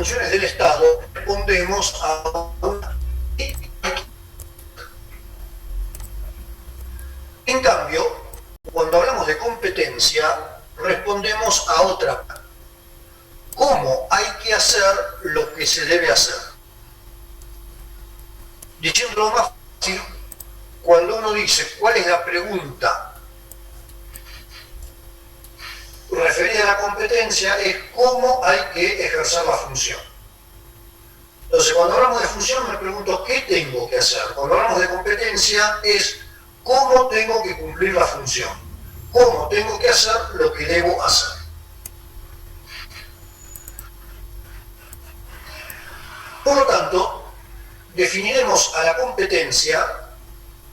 funciones del Estado respondemos a una. En cambio, cuando hablamos de competencia, respondemos a otra. ¿Cómo hay que hacer lo que se debe hacer? Diciéndolo más fácil, cuando uno dice cuál es la pregunta referida a la competencia, es cómo hay que ejercer la función. Entonces, cuando hablamos de función, me pregunto qué tengo que hacer. Cuando hablamos de competencia, es cómo tengo que cumplir la función. Cómo tengo que hacer lo que debo hacer. Por lo tanto, definiremos a la competencia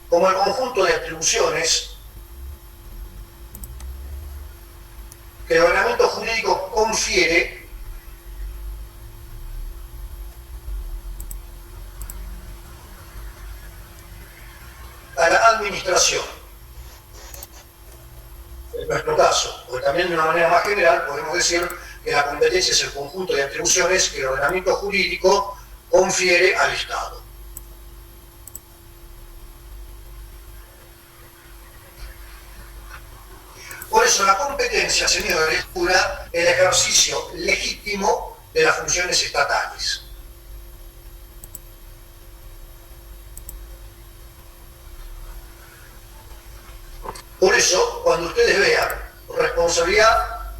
como el conjunto de atribuciones que el ordenamiento jurídico confiere a la administración. En nuestro caso, porque también de una manera más general podemos decir que la competencia es el conjunto de atribuciones que el ordenamiento jurídico confiere al Estado. Por eso la competencia, señor de lectura, es el ejercicio legítimo de las funciones estatales. Por eso, cuando ustedes vean responsabilidad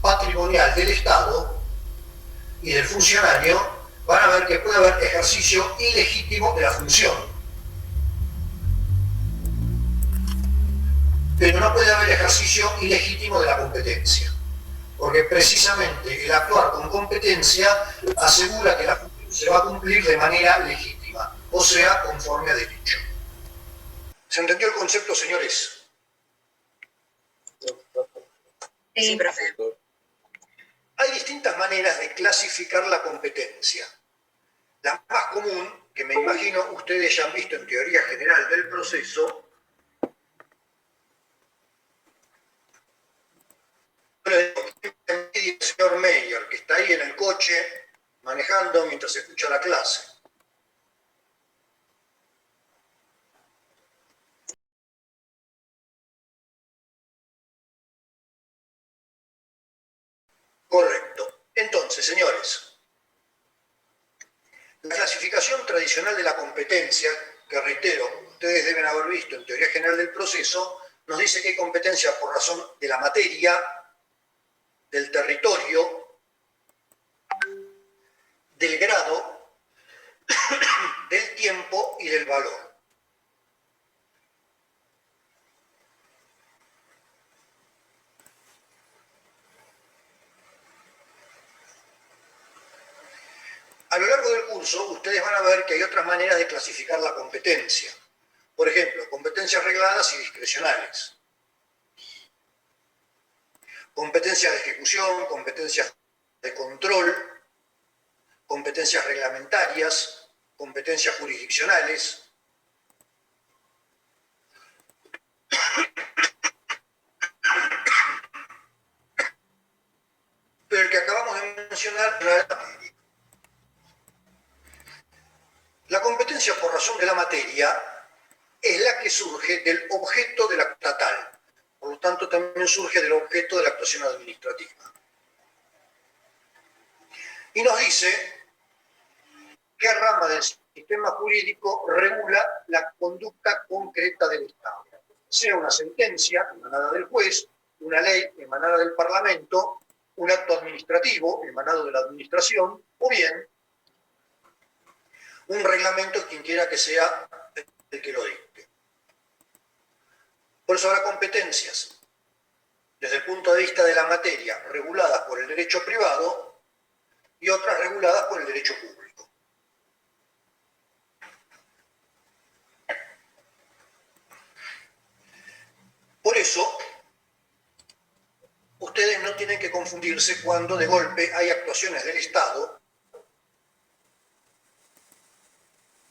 patrimonial del Estado y del funcionario, van a ver que puede haber ejercicio ilegítimo de la función. Pero no puede haber ejercicio ilegítimo de la competencia, porque precisamente el actuar con competencia asegura que la función se va a cumplir de manera legítima, o sea, conforme a derecho. ¿Se entendió el concepto, señores? Sí, profe. Hay distintas maneras de clasificar la competencia. La más común, que me imagino ustedes ya han visto en teoría general del proceso, el señor Meyer, que está ahí en el coche manejando mientras escucha la clase. Correcto. Entonces, señores, la clasificación tradicional de la competencia, que reitero, ustedes deben haber visto en teoría general del proceso, nos dice que hay competencia por razón de la materia, del territorio, del grado, del tiempo y del valor. A lo largo del curso, ustedes van a ver que hay otras maneras de clasificar la competencia. Por ejemplo, competencias regladas y discrecionales. Competencias de ejecución, competencias de control, competencias reglamentarias, competencias jurisdiccionales. Pero el que acabamos de mencionar no es la materia. La competencia por razón de la materia es la que surge del objeto de la estatal. Por lo tanto, también surge del objeto de la actuación administrativa. Y nos dice qué rama del sistema jurídico regula la conducta concreta del Estado. Sea una sentencia emanada del juez, una ley emanada del Parlamento, un acto administrativo emanado de la administración, o bien un reglamento, quien quiera que sea el que lo dicte. Por eso habrá competencias, desde el punto de vista de la materia, reguladas por el derecho privado y otras reguladas por el derecho público. Por eso, ustedes no tienen que confundirse cuando de golpe hay actuaciones del Estado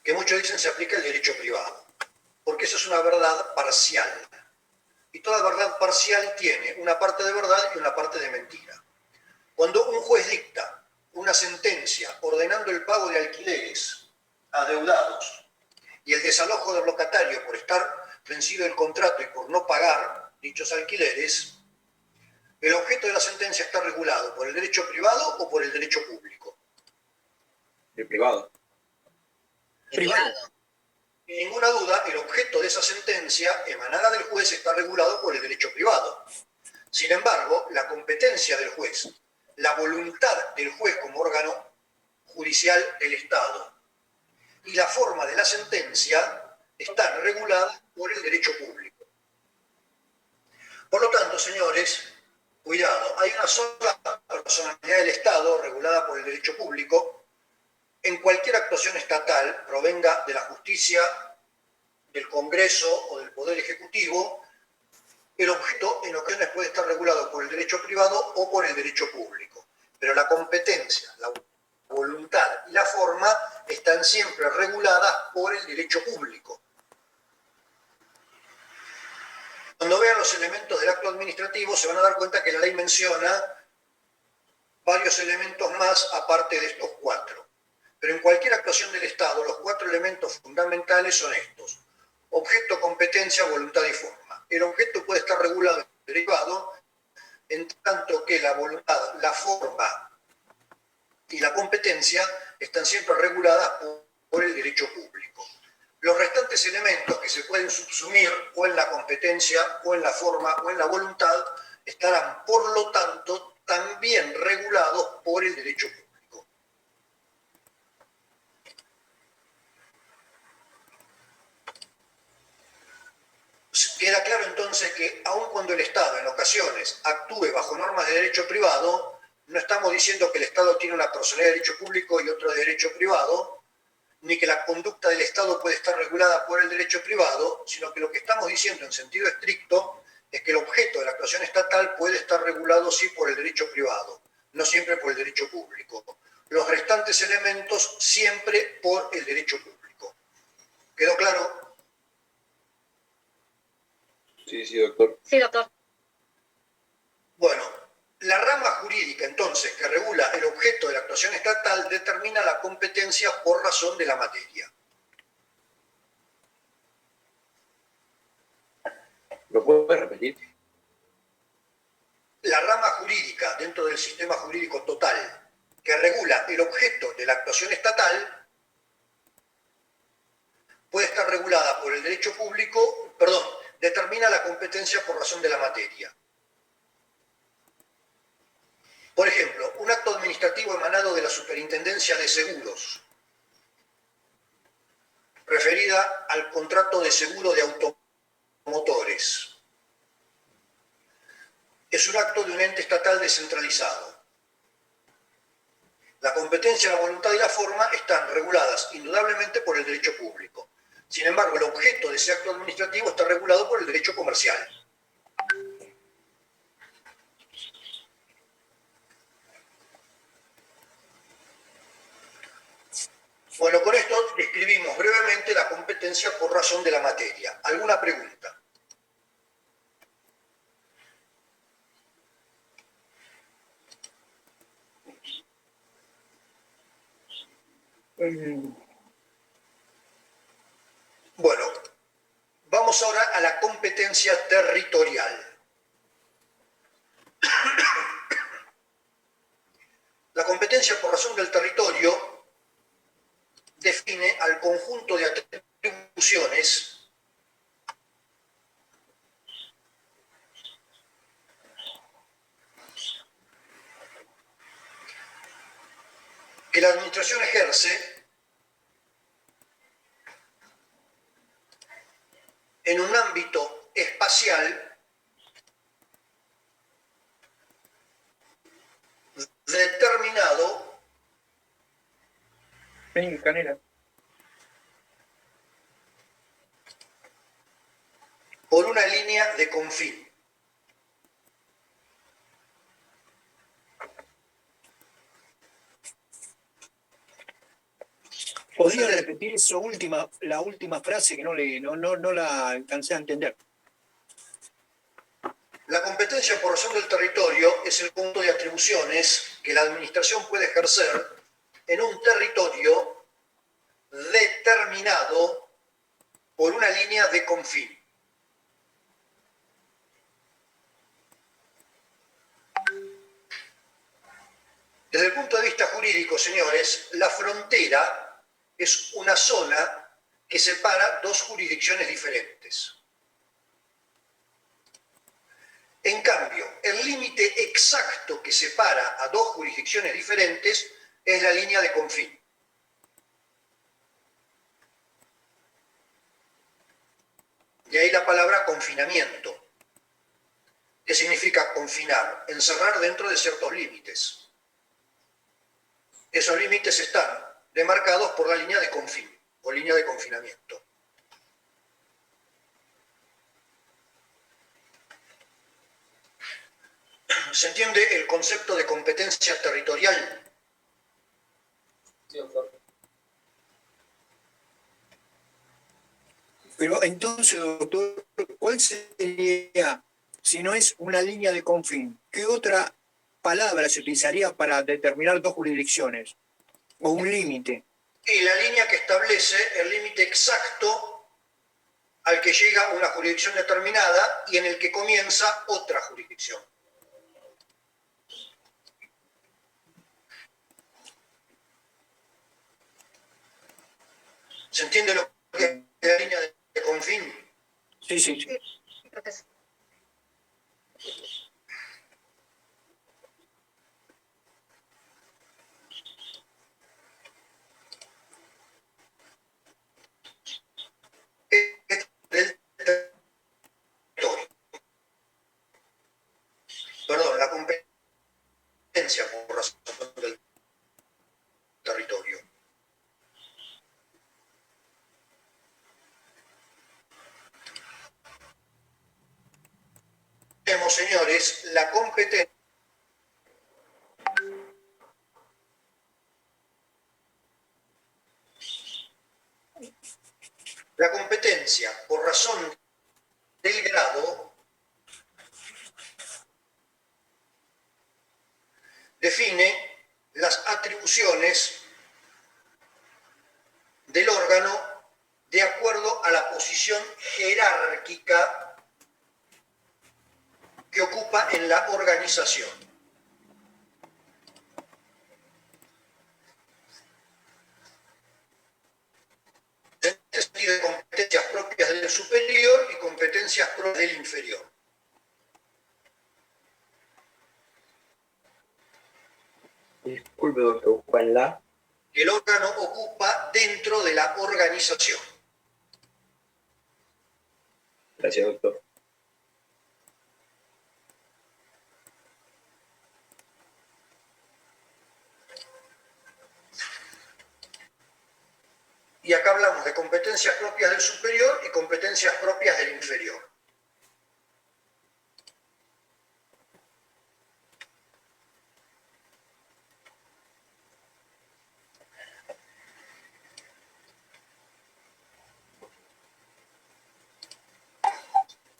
que muchos dicen se aplica el derecho privado, porque eso es una verdad parcial. Y toda verdad parcial tiene una parte de verdad y una parte de mentira. Cuando un juez dicta una sentencia ordenando el pago de alquileres adeudados y el desalojo del locatario por estar vencido el contrato y por no pagar dichos alquileres, el objeto de la sentencia está regulado por el derecho privado o por el derecho público. El privado. Privado. Sin ninguna duda, el objeto de esa sentencia emanada del juez está regulado por el derecho privado. Sin embargo, la competencia del juez, la voluntad del juez como órgano judicial del Estado y la forma de la sentencia están reguladas por el derecho público. Por lo tanto, señores, cuidado, hay una sola personalidad del Estado regulada por el derecho público. En cualquier actuación estatal, provenga de la justicia, del Congreso o del Poder Ejecutivo, el objeto en ocasiones puede estar regulado por el derecho privado o por el derecho público. Pero la competencia, la voluntad y la forma están siempre reguladas por el derecho público. Cuando vean los elementos del acto administrativo se van a dar cuenta que la ley menciona varios elementos más aparte de estos 4. Pero en cualquier actuación del Estado, los 4 elementos fundamentales son estos: objeto, competencia, voluntad y forma. El objeto puede estar regulado en el derivado, en tanto que la voluntad, la forma y la competencia están siempre reguladas por el derecho público. Los restantes elementos que se pueden subsumir o en la competencia, o en la forma, o en la voluntad, estarán, por lo tanto, también regulados por el derecho público. Queda claro entonces que aun cuando el Estado en ocasiones actúe bajo normas de derecho privado, no estamos diciendo que el Estado tiene una personalidad de derecho público y otra de derecho privado, ni que la conducta del Estado puede estar regulada por el derecho privado, sino que lo que estamos diciendo en sentido estricto es que el objeto de la actuación estatal puede estar regulado sí por el derecho privado, no siempre por el derecho público. Los restantes elementos siempre por el derecho público. ¿Quedó claro? Sí, doctor. Sí, doctor. Bueno, la rama jurídica, entonces, que regula el objeto de la actuación estatal, determina la competencia por razón de la materia. ¿Lo puedes repetir? La rama jurídica dentro del sistema jurídico total que regula el objeto de la actuación estatal puede estar regulada por el derecho público, determina la competencia por razón de la materia. Por ejemplo, un acto administrativo emanado de la Superintendencia de Seguros, referida al contrato de seguro de automotores. Es un acto de un ente estatal descentralizado. La competencia, la voluntad y la forma están reguladas indudablemente por el derecho público. Sin embargo, el objeto de ese acto administrativo está regulado por el derecho comercial. Bueno, con esto describimos brevemente la competencia por razón de la materia. ¿Alguna pregunta? Bueno, vamos ahora a la competencia territorial. La competencia por razón del territorio define al conjunto de atribuciones que la administración ejerce en un ámbito espacial determinado por una línea de confín. ¿Podría repetir la última frase que no la alcancé a entender? La competencia por razón del territorio es el conjunto de atribuciones que la administración puede ejercer en un territorio determinado por una línea de confín. Desde el punto de vista jurídico, señores, la frontera es una zona que separa dos jurisdicciones diferentes. En cambio, el límite exacto que separa a dos jurisdicciones diferentes es la línea de confín. De ahí la palabra confinamiento, que significa confinar, encerrar dentro de ciertos límites. Esos límites están demarcados por la línea de confín o línea de confinamiento. ¿Se entiende el concepto de competencia territorial? Sí, doctor. Pero entonces, doctor, ¿cuál sería, si no es una línea de confín, qué otra palabra se utilizaría para determinar dos jurisdicciones o un límite? Y la línea que establece el límite exacto al que llega una jurisdicción determinada y en el que comienza otra jurisdicción. ¿Se entiende lo que es la línea de confín? Sí, sí, sí. Del territorio. Perdón, la competencia por razón del territorio. Tenemos, señores, la competencia. La competencia por razón del grado define las atribuciones del órgano de acuerdo a la posición jerárquica que ocupa en la organización. En este sentido, de competencias propias del superior y competencias propias del inferior. Disculpe, doctor, ocupa en la. Que el órgano ocupa dentro de la organización. Gracias, doctor. Y acá hablamos de competencias propias del superior y competencias propias del inferior.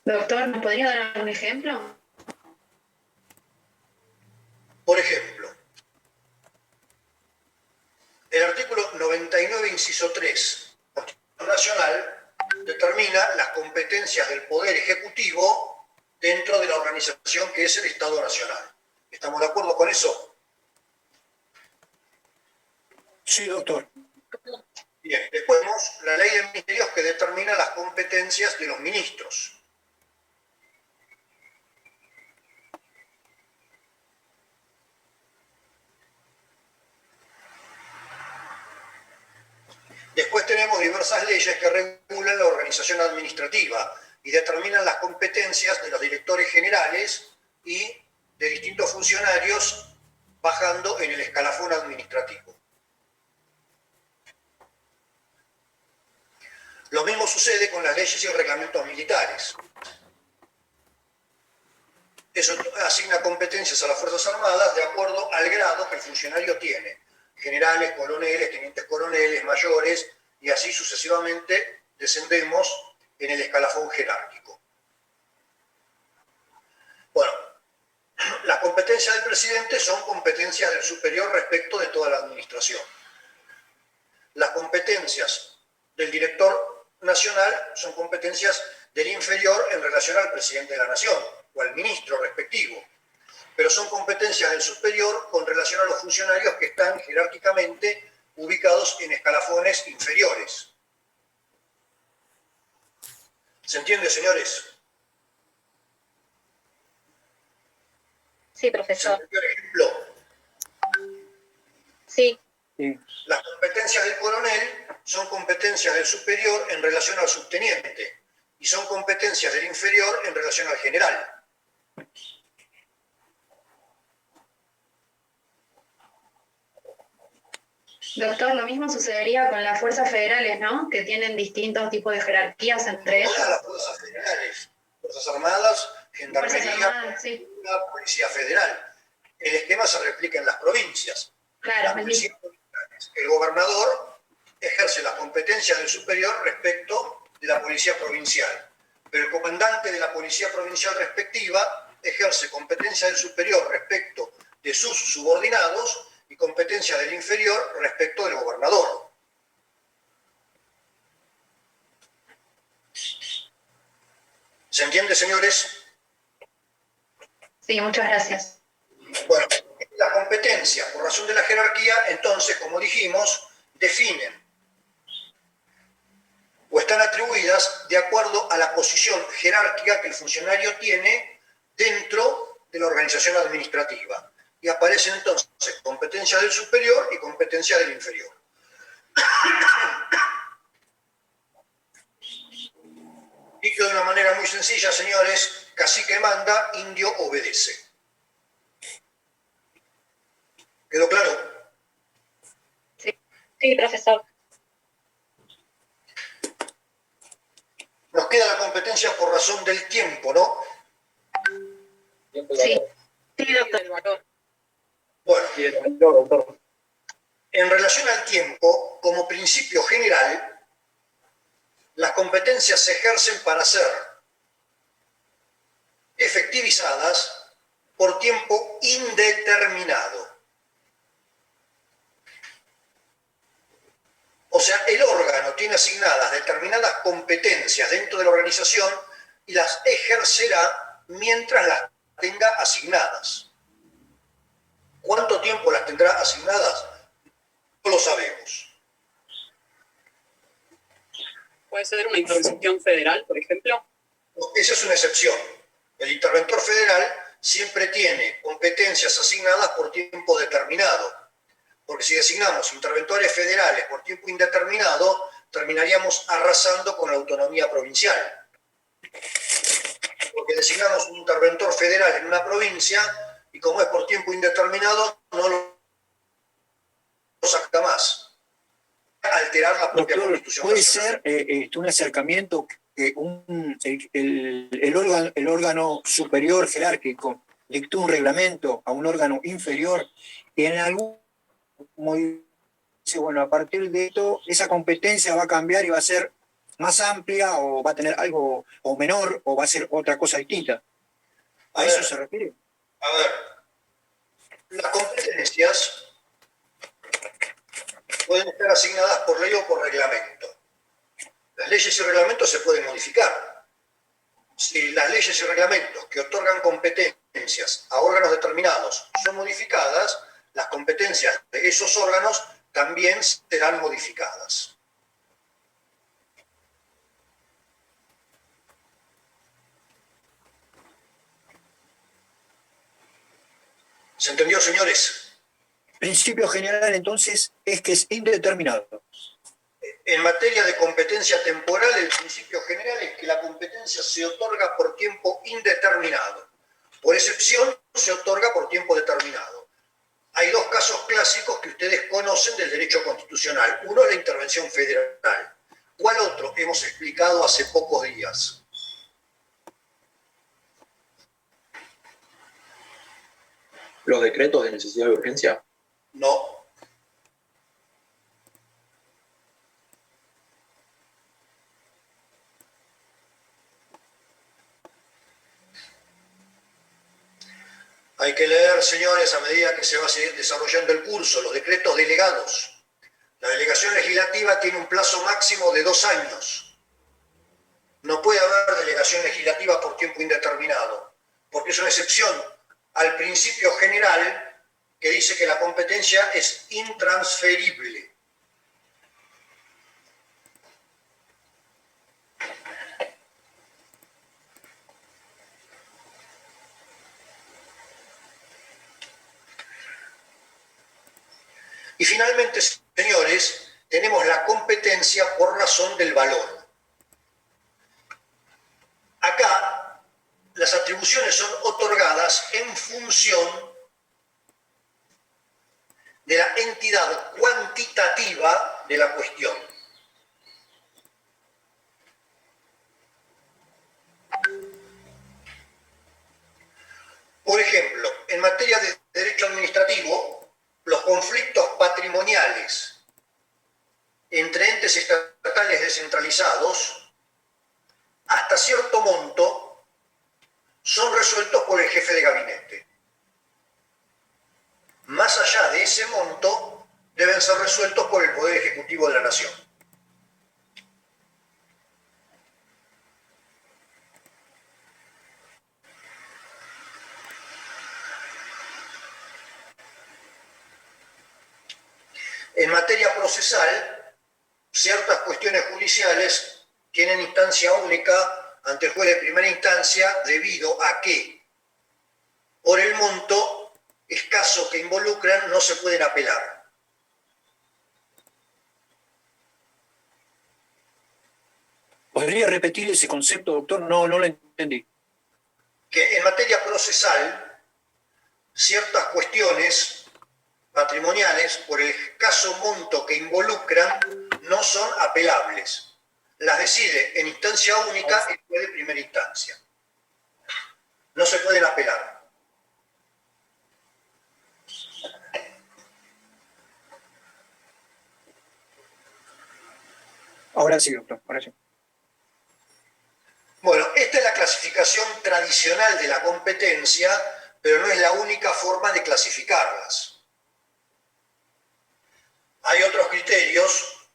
Doctor, ¿nos podría dar algún ejemplo? Por ejemplo, el artículo 99, inciso 3, nacional, determina las competencias del Poder Ejecutivo dentro de la organización que es el Estado Nacional. ¿Estamos de acuerdo con eso? Sí, doctor. Bien, después vemos la ley de ministerios que determina las competencias de los ministros. Después tenemos diversas leyes que regulan la organización administrativa y determinan las competencias de los directores generales y de distintos funcionarios bajando en el escalafón administrativo. Lo mismo sucede con las leyes y reglamentos militares. Eso asigna competencias a las Fuerzas Armadas de acuerdo al grado que el funcionario tiene. Generales, coroneles, tenientes coroneles, mayores, y así sucesivamente descendemos en el escalafón jerárquico. Bueno, Las competencias del presidente son competencias del superior respecto de toda la administración. Las competencias del director nacional son competencias del inferior en relación al presidente de la nación o al ministro respectivo, pero son competencias del superior con relación a los funcionarios que están jerárquicamente ubicados en escalafones inferiores. ¿Se entiende, señores? Sí, ¿Se profesor. entendió el ejemplo? Sí. Sí. Las competencias del coronel son competencias del superior en relación al subteniente y son competencias del inferior en relación al general. Doctor, lo mismo sucedería con las fuerzas federales, ¿no? Que tienen distintos tipos de jerarquías entre Todas ellas. las fuerzas federales, Fuerzas Armadas, Fuerzas Gendarmería, Armadas, sí. la Policía Federal. El esquema se replica en las provincias. Claro, Las es el policías mismo. provinciales. El gobernador ejerce las competencias del superior respecto de la policía provincial, pero el comandante de la policía provincial respectiva ejerce competencia del superior respecto de sus subordinados y competencia del inferior respecto del gobernador. ¿Se entiende, señores? Sí, muchas gracias. Bueno, la competencia, por razón de la jerarquía, entonces, como dijimos, definen o están atribuidas de acuerdo a la posición jerárquica que el funcionario tiene dentro de la organización administrativa. Y aparecen entonces competencia del superior y competencia del inferior. Dicho de una manera muy sencilla, señores, cacique manda, indio obedece. ¿Quedó claro? Sí, profesor. Nos queda la competencia por razón del tiempo, ¿no? Sí. Sí, doctor. Bueno, Sí, doctor. en relación al tiempo, como principio general, las competencias se ejercen para ser efectivizadas por tiempo indeterminado. O sea, el órgano tiene asignadas determinadas competencias dentro de la organización y las ejercerá mientras las tenga asignadas. ¿Cuánto tiempo las tendrá asignadas? No lo sabemos. ¿Puede ser una intervención federal, por ejemplo? Esa es una excepción. El interventor federal siempre tiene competencias asignadas por tiempo determinado. Porque si designamos interventores federales por tiempo indeterminado, terminaríamos arrasando con la autonomía provincial. Porque designamos un interventor federal en una provincia y como es por tiempo indeterminado, no lo saca más. Alterar la propia Doctor, Constitución ¿puede nacional. ser un acercamiento que el órgano superior jerárquico dictó un reglamento a un órgano inferior y en algún momento dice, bueno, a partir de esto, esa competencia va a cambiar y va a ser más amplia o va a tener algo o menor o va a ser otra cosa distinta? ¿A eso se refiere? A ver, las competencias pueden estar asignadas por ley o por reglamento. Las leyes y reglamentos se pueden modificar. Si las leyes y reglamentos que otorgan competencias a órganos determinados son modificadas, las competencias de esos órganos también serán modificadas. ¿Se entendió, señores? Principio general, entonces, es que es indeterminado. En materia de competencia temporal, el principio general es que la competencia se otorga por tiempo indeterminado. Por excepción, se otorga por tiempo determinado. Hay dos casos clásicos que ustedes conocen del derecho constitucional. Uno es la intervención federal. ¿Cuál otro hemos explicado hace pocos días? Los decretos de necesidad de urgencia. No. Hay que leer, señores, a medida que se va a seguir desarrollando el curso, los decretos delegados. La delegación legislativa tiene un plazo máximo de 2 años. No puede haber delegación legislativa por tiempo indeterminado, porque es una excepción al principio general que dice que la competencia es intransferible. Y finalmente, señores, tenemos la competencia por razón del valor. Acá, las atribuciones son otorgadas en función de la entidad cuantitativa de la cuestión. Por ejemplo, en materia de derecho administrativo, los conflictos patrimoniales entre entes estatales descentralizados, hasta cierto monto, son resueltos por el jefe de gabinete. Más allá de ese monto, deben ser resueltos por el Poder Ejecutivo de la Nación. En materia procesal, ciertas cuestiones judiciales tienen instancia única ante el juez de primera instancia debido a que, por el monto escaso que involucran, no se pueden apelar. ¿Podría repetir ese concepto, doctor? No lo entendí. Que en materia procesal, ciertas cuestiones patrimoniales, por el escaso monto que involucran, no son apelables. Las decide en instancia única el juez de primera instancia. No se pueden apelar. Ahora sí, doctor, ahora sí. Bueno, esta es la clasificación tradicional de la competencia, pero no es la única forma de clasificarlas. Hay otros criterios,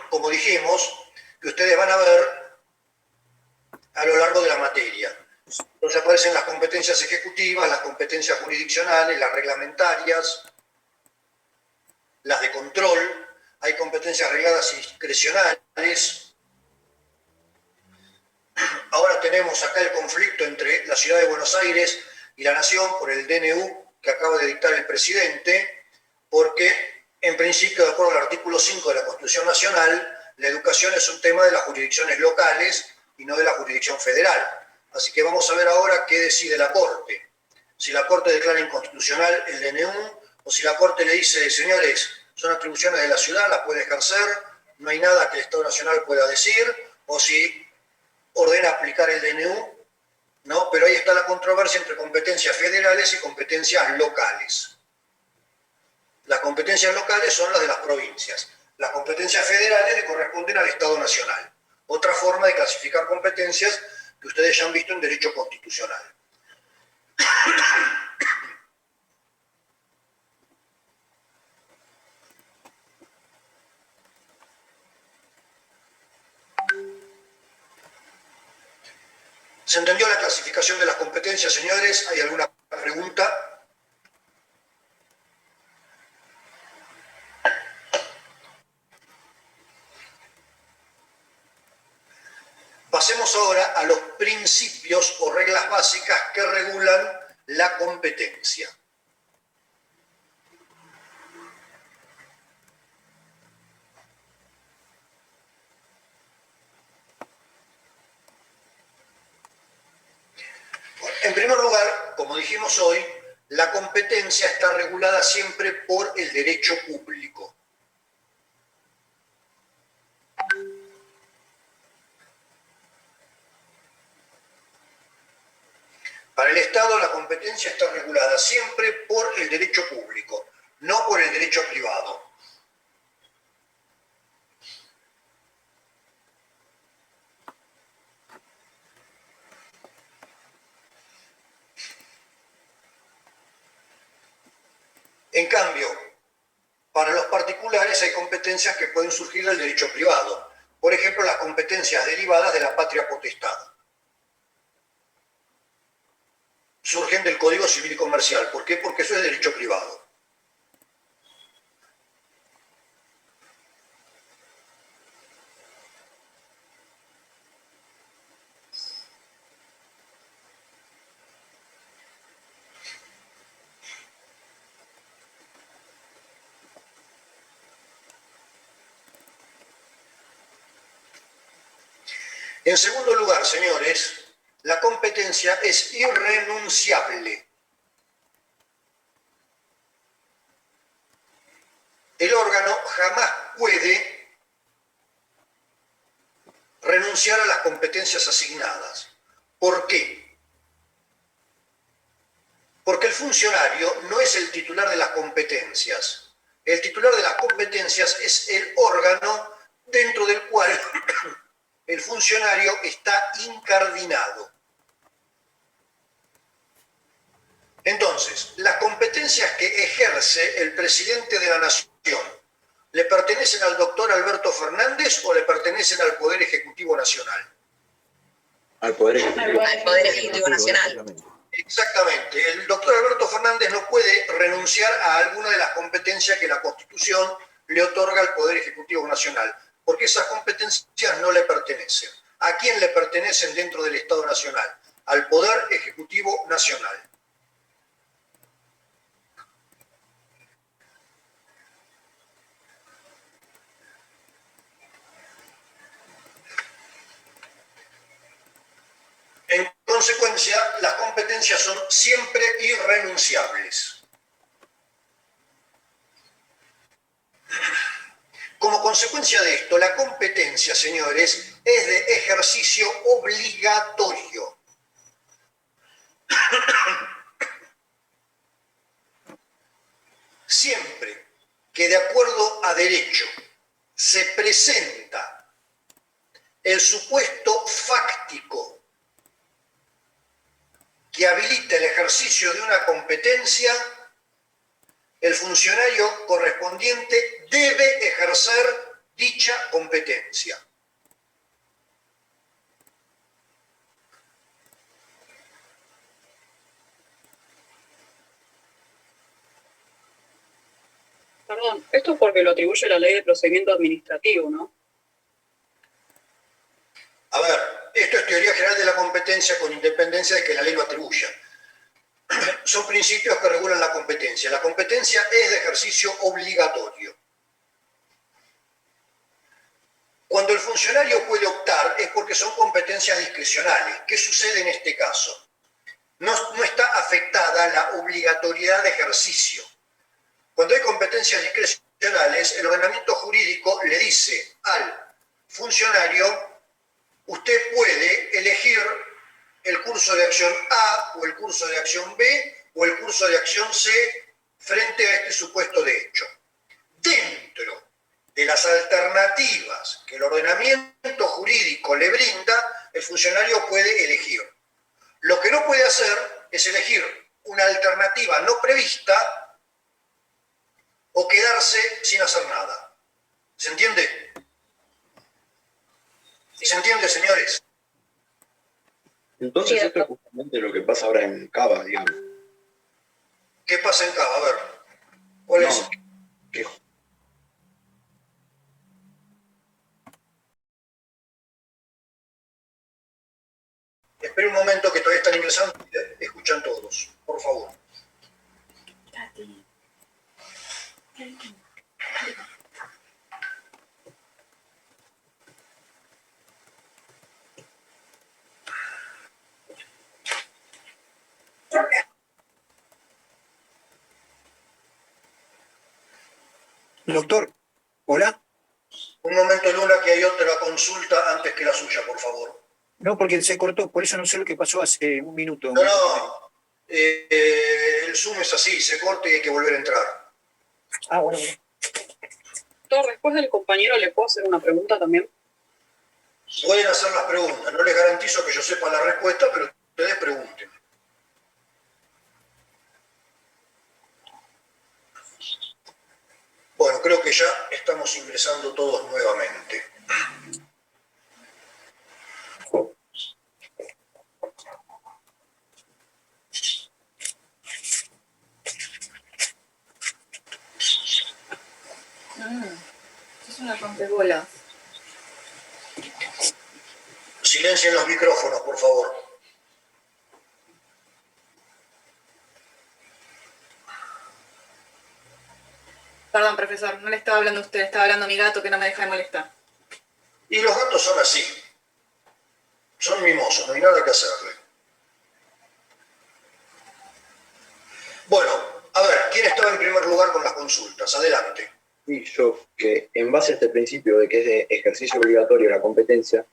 como dijimos, que ustedes van a ver a lo largo de la materia. Entonces aparecen las competencias ejecutivas, las competencias jurisdiccionales, las reglamentarias, las de control, hay competencias regladas y discrecionales. Ahora tenemos acá el conflicto entre la Ciudad de Buenos Aires y la Nación por el DNU que acaba de dictar el presidente, porque en principio, de acuerdo al artículo 5 de la Constitución Nacional, la educación es un tema de las jurisdicciones locales y no de la jurisdicción federal. Así que vamos a ver ahora qué decide la Corte. Si la Corte declara inconstitucional el DNU o si la Corte le dice, señores, son atribuciones de la ciudad, las puede ejercer, no hay nada que el Estado Nacional pueda decir, o si ordena aplicar el DNU, ¿no? Pero ahí está la controversia entre competencias federales y competencias locales. Las competencias locales son las de las provincias. Las competencias federales le corresponden al Estado Nacional. Otra forma de clasificar competencias que ustedes ya han visto en derecho constitucional. ¿Se entendió la clasificación de las competencias, señores? ¿Hay alguna pregunta? Pasemos ahora a los principios o reglas básicas que regulan la competencia. En primer lugar, como dijimos hoy, la competencia está regulada siempre por el derecho público. Para el Estado la competencia está regulada siempre por el derecho público, no por el derecho privado. En cambio, para los particulares hay competencias que pueden surgir del derecho privado. Por ejemplo, las competencias derivadas de la patria potestad. Surgen del Código Civil y Comercial. ¿Por qué? Porque eso es derecho privado. En segundo lugar, señores, la competencia es irrenunciable. El órgano jamás puede renunciar a las competencias asignadas. ¿Por qué? Porque el funcionario no es el titular de las competencias. El titular de las competencias es el órgano dentro del cual el funcionario está incardinado. Entonces, las competencias que ejerce el presidente de la Nación, ¿le pertenecen al doctor Alberto Fernández o le pertenecen al Poder Ejecutivo Nacional? Al Poder Ejecutivo. Al Poder Ejecutivo Nacional. Exactamente. El doctor Alberto Fernández no puede renunciar a alguna de las competencias que la Constitución le otorga al Poder Ejecutivo Nacional, porque esas competencias no le pertenecen. ¿A quién le pertenecen dentro del Estado Nacional? Al Poder Ejecutivo Nacional. En consecuencia, las competencias son siempre irrenunciables. Como consecuencia de esto, la competencia, señores, es de ejercicio obligatorio. Siempre que de acuerdo a derecho se presenta el supuesto fáctico que habilita el ejercicio de una competencia, el funcionario correspondiente debe ejercer dicha competencia. Perdón, esto es porque lo atribuye la ley de procedimiento administrativo, ¿no? A ver, esto es teoría general de la competencia con independencia de que la ley lo atribuya. Son principios que regulan la competencia. La competencia es de ejercicio obligatorio. Cuando el funcionario puede optar es porque son competencias discrecionales. ¿Qué sucede en este caso? No está afectada la obligatoriedad de ejercicio. Cuando hay competencias discrecionales, el ordenamiento jurídico le dice al funcionario: usted puede elegir el curso de acción A o el curso de acción B o el curso de acción C frente a este supuesto de hecho. Dentro de las alternativas que el ordenamiento jurídico le brinda, el funcionario puede elegir. Lo que no puede hacer es elegir una alternativa no prevista o quedarse sin hacer nada. ¿Se entiende? ¿Se entiende, señores? Entonces Sí, esto es justamente lo que pasa ahora en Cava, digamos. ¿Qué pasa en Cava? A ver, ¿cuál es? No, que Espera un momento que todavía están ingresando. Escuchan todos, por favor. Doctor, hola. Un momento, Luna, que hay otra consulta antes que la suya, por favor. No, porque se cortó, por eso no sé lo que pasó hace un minuto. No. El Zoom es así, se corta y hay que volver a entrar. Ah, bueno, bueno. Doctor, después del compañero, ¿le puedo hacer una pregunta también? Pueden hacer las preguntas. No les garantizo que yo sepa la respuesta, pero ustedes pregunten. Bueno, creo que ya estamos ingresando todos nuevamente. Es una rompebolas. Silencien los micrófonos, por favor. Perdón, profesor, no le estaba hablando a usted, estaba hablando a mi gato que no me deja de molestar. Y los gatos son así. Son mimosos, no hay nada que hacerle. Bueno, a ver, ¿quién estaba en primer lugar con las consultas? Adelante. Y yo, que en base a este principio de que es de ejercicio obligatorio la competencia,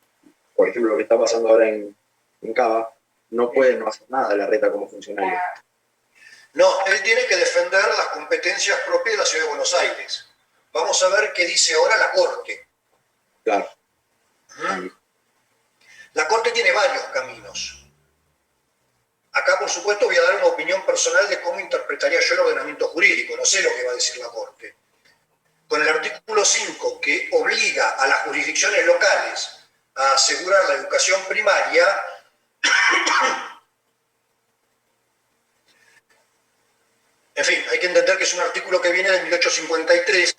por ejemplo, lo que está pasando ahora en Cava, no puede no hacer nada la reta como funcionario. No, él tiene que defender las competencias propias de la Ciudad de Buenos Aires. Vamos a ver qué dice ahora la Corte. Claro. La Corte tiene varios caminos. Acá, por supuesto, voy a dar una opinión personal de cómo interpretaría yo el ordenamiento jurídico. No sé lo que va a decir la Corte. Con el artículo 5, que obliga a las jurisdicciones locales a asegurar la educación primaria, en fin, hay que entender que es un artículo que viene de 1853,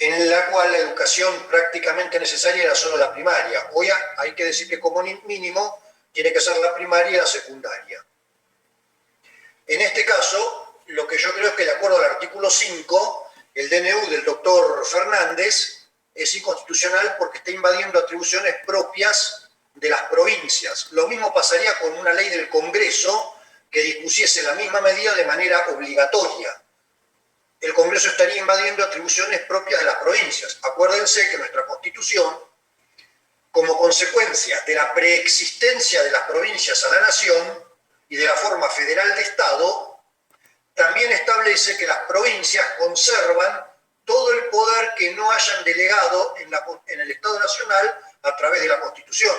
en la cual la educación prácticamente necesaria era solo la primaria. Hoy hay que decir que como mínimo tiene que ser la primaria y la secundaria. En este caso, lo que yo creo es que de acuerdo al artículo 5, el DNU del doctor Fernández es inconstitucional porque está invadiendo atribuciones propias de las provincias. Lo mismo pasaría con una ley del Congreso que dispusiese la misma medida de manera obligatoria. El Congreso estaría invadiendo atribuciones propias de las provincias. Acuérdense que nuestra Constitución, como consecuencia de la preexistencia de las provincias a la nación y de la forma federal de Estado, también establece que las provincias conservan todo el poder que no hayan delegado en el Estado Nacional a través de la Constitución.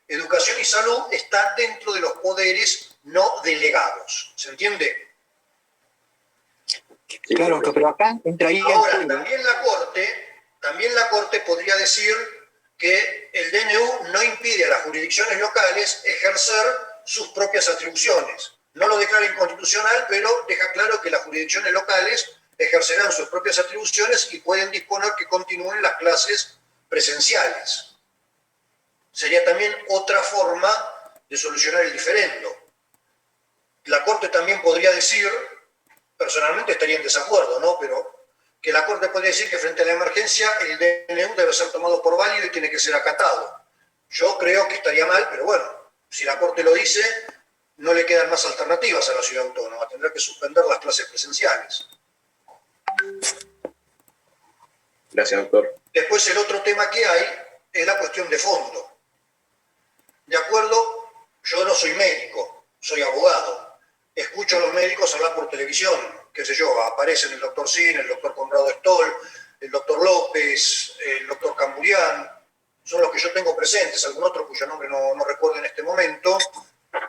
Educación y salud está dentro de los poderes no delegados. ¿Se entiende? Claro, pero acá entra ahí Ahora, el juego. también la Corte podría decir que el DNU no impide a las jurisdicciones locales ejercer sus propias atribuciones. No lo declara inconstitucional, pero deja claro que las jurisdicciones locales ejercerán sus propias atribuciones y pueden disponer que continúen las clases presenciales. Sería también otra forma de solucionar el diferendo. La Corte también podría decir, personalmente estaría en desacuerdo, ¿no? Pero que la Corte podría decir que frente a la emergencia el DNU debe ser tomado por válido y tiene que ser acatado. Yo creo que estaría mal, pero bueno, si la Corte lo dice, no le quedan más alternativas a la ciudad autónoma, tendrá que suspender las clases presenciales. Gracias, doctor. Después el otro tema que hay es la cuestión de fondo. De acuerdo, yo no soy médico, soy abogado. Escucho a los médicos hablar por televisión, qué sé yo, aparecen el doctor Sin, el doctor Conrado Stoll, el doctor López, el doctor Camburián, son los que yo tengo presentes, algún otro cuyo nombre no recuerdo en este momento,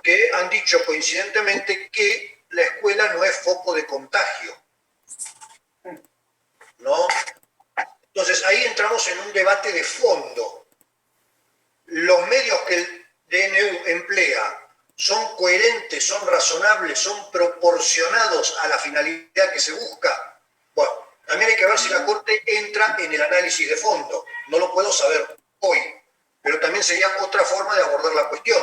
que han dicho coincidentemente que la escuela no es foco de contagio. ¿No? Entonces ahí entramos en un debate de fondo. Los medios que el DNU emplea son coherentes, son razonables, son proporcionados a la finalidad que se busca. Bueno, también hay que ver si la Corte entra en el análisis de fondo. No lo puedo saber hoy, pero también sería otra forma de abordar la cuestión.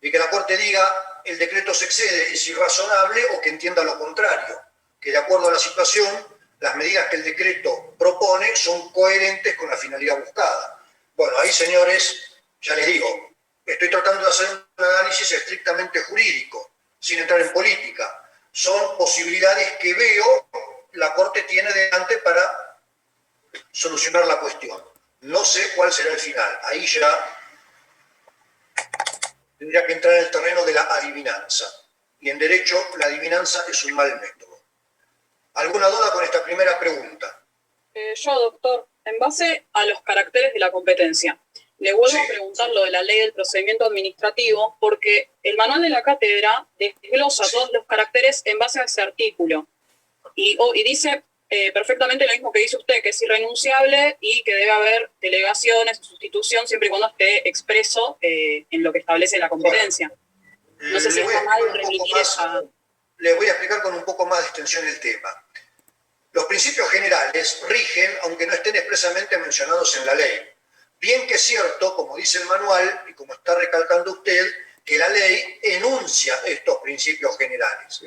Y que la Corte diga el decreto se excede, es irrazonable, o que entienda lo contrario, que de acuerdo a la situación las medidas que el decreto propone son coherentes con la finalidad buscada. Bueno, ahí, señores, ya les digo, estoy tratando de hacer un análisis estrictamente jurídico, sin entrar en política. Son posibilidades que veo la Corte tiene delante para solucionar la cuestión. No sé cuál será el final. Ahí ya tendría que entrar en el terreno de la adivinanza. Y en derecho, la adivinanza es un mal método. ¿Alguna duda con esta primera pregunta? Yo, doctor, en base a los caracteres de la competencia, le vuelvo a preguntar lo de la ley del procedimiento administrativo, porque el manual de la cátedra desglosa todos los caracteres en base a ese artículo. Y dice perfectamente lo mismo que dice usted, que es irrenunciable y que debe haber delegaciones o sustitución siempre y cuando esté expreso en lo que establece la competencia. No sé si está mal remitir esa... Le voy a explicar con un poco más de extensión el tema. Los principios generales rigen, aunque no estén expresamente mencionados en la ley. Bien que es cierto, como dice el manual, y como está recalcando usted, que la ley enuncia estos principios generales.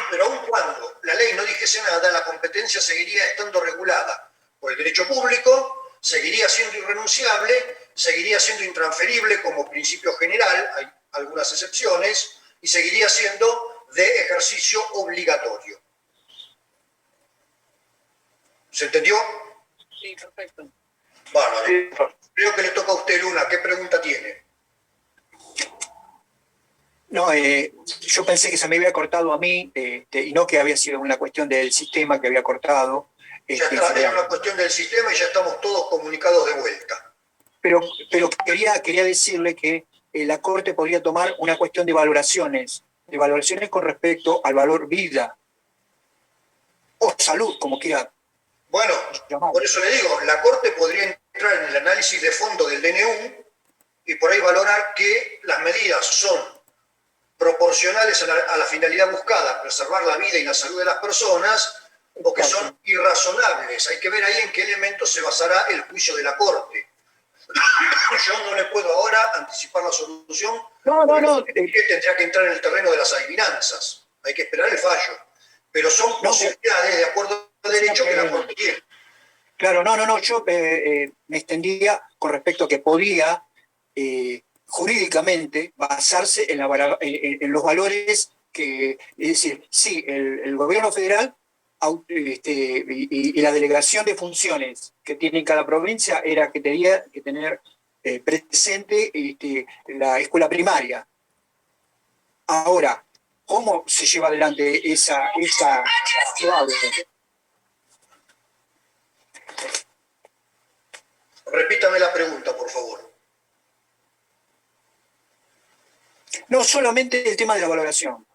Pero aun cuando la ley no dijese nada, la competencia seguiría estando regulada por el derecho público, seguiría siendo irrenunciable, seguiría siendo intransferible como principio general, hay algunas excepciones, y seguiría siendo de ejercicio obligatorio. ¿Se entendió? Sí, perfecto. Bárbaro. Creo que le toca a usted, Luna. ¿Qué pregunta tiene? No, yo pensé que se me había cortado a mí y no que había sido una cuestión del sistema que había cortado. Ya está, era una cuestión del sistema y ya estamos todos comunicados de vuelta. Pero quería decirle que la Corte podría tomar una cuestión de valoraciones con respecto al valor vida o salud, como quiera. Bueno, por eso le digo, la Corte podría entrar en el análisis de fondo del DNU y por ahí valorar que las medidas son proporcionales a la finalidad buscada, preservar la vida y la salud de las personas, o que son irrazonables. Hay que ver ahí en qué elementos se basará el juicio de la Corte. Yo no le puedo ahora anticipar la solución. No. Tendría que entrar en el terreno de las adivinanzas. Hay que esperar el fallo. Pero son posibilidades de acuerdo al derecho que la Corte tiene. Claro, no. Yo me extendía con respecto a que podía jurídicamente basarse en los valores que, es decir, sí, el gobierno federal y la delegación de funciones que tiene cada provincia era que tenía que tener presente la escuela primaria. Ahora, ¿cómo se lleva adelante esa Repítame la pregunta, por favor. No solamente el tema de la valoración.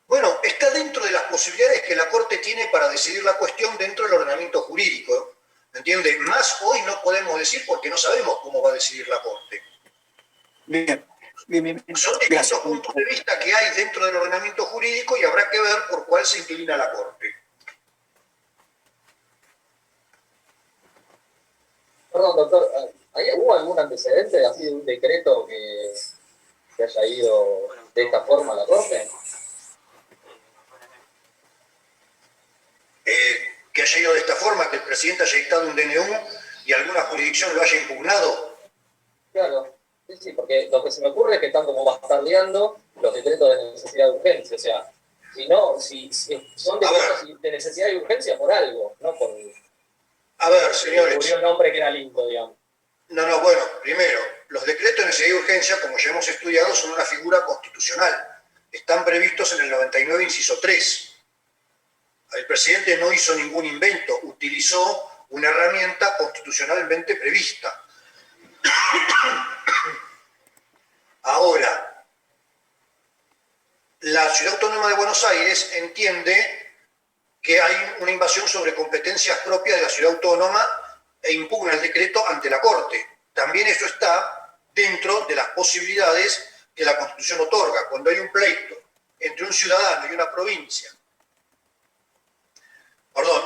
Bueno, está dentro de las posibilidades que la Corte tiene para decidir la cuestión dentro del ordenamiento jurídico. ¿Entiende? Más hoy no podemos decir porque no sabemos cómo va a decidir la Corte. Bien. Son distintos puntos de vista que hay dentro del ordenamiento jurídico y habrá que ver por cuál se inclina la Corte. Perdón, doctor, ¿hubo algún antecedente así de un decreto que haya ido de esta forma a la Corte? Que haya ido de esta forma, que el presidente haya dictado un DNU y alguna jurisdicción lo haya impugnado. Claro, sí, porque lo que se me ocurre es que están como bastardeando los decretos de necesidad de urgencia. O sea, si son decretos de necesidad y urgencia por algo, no por... A ver, señores. Murió un hombre que era lindo, digamos. No, bueno, primero, los decretos de necesidad y urgencia, como ya hemos estudiado, son una figura constitucional. Están previstos en el 99, inciso 3. El presidente no hizo ningún invento, utilizó una herramienta constitucionalmente prevista. Ahora, la Ciudad Autónoma de Buenos Aires entiende que hay una invasión sobre competencias propias de la Ciudad Autónoma e impugna el decreto ante la Corte. También eso está dentro de las posibilidades que la Constitución otorga. Cuando hay un pleito entre un ciudadano y una provincia,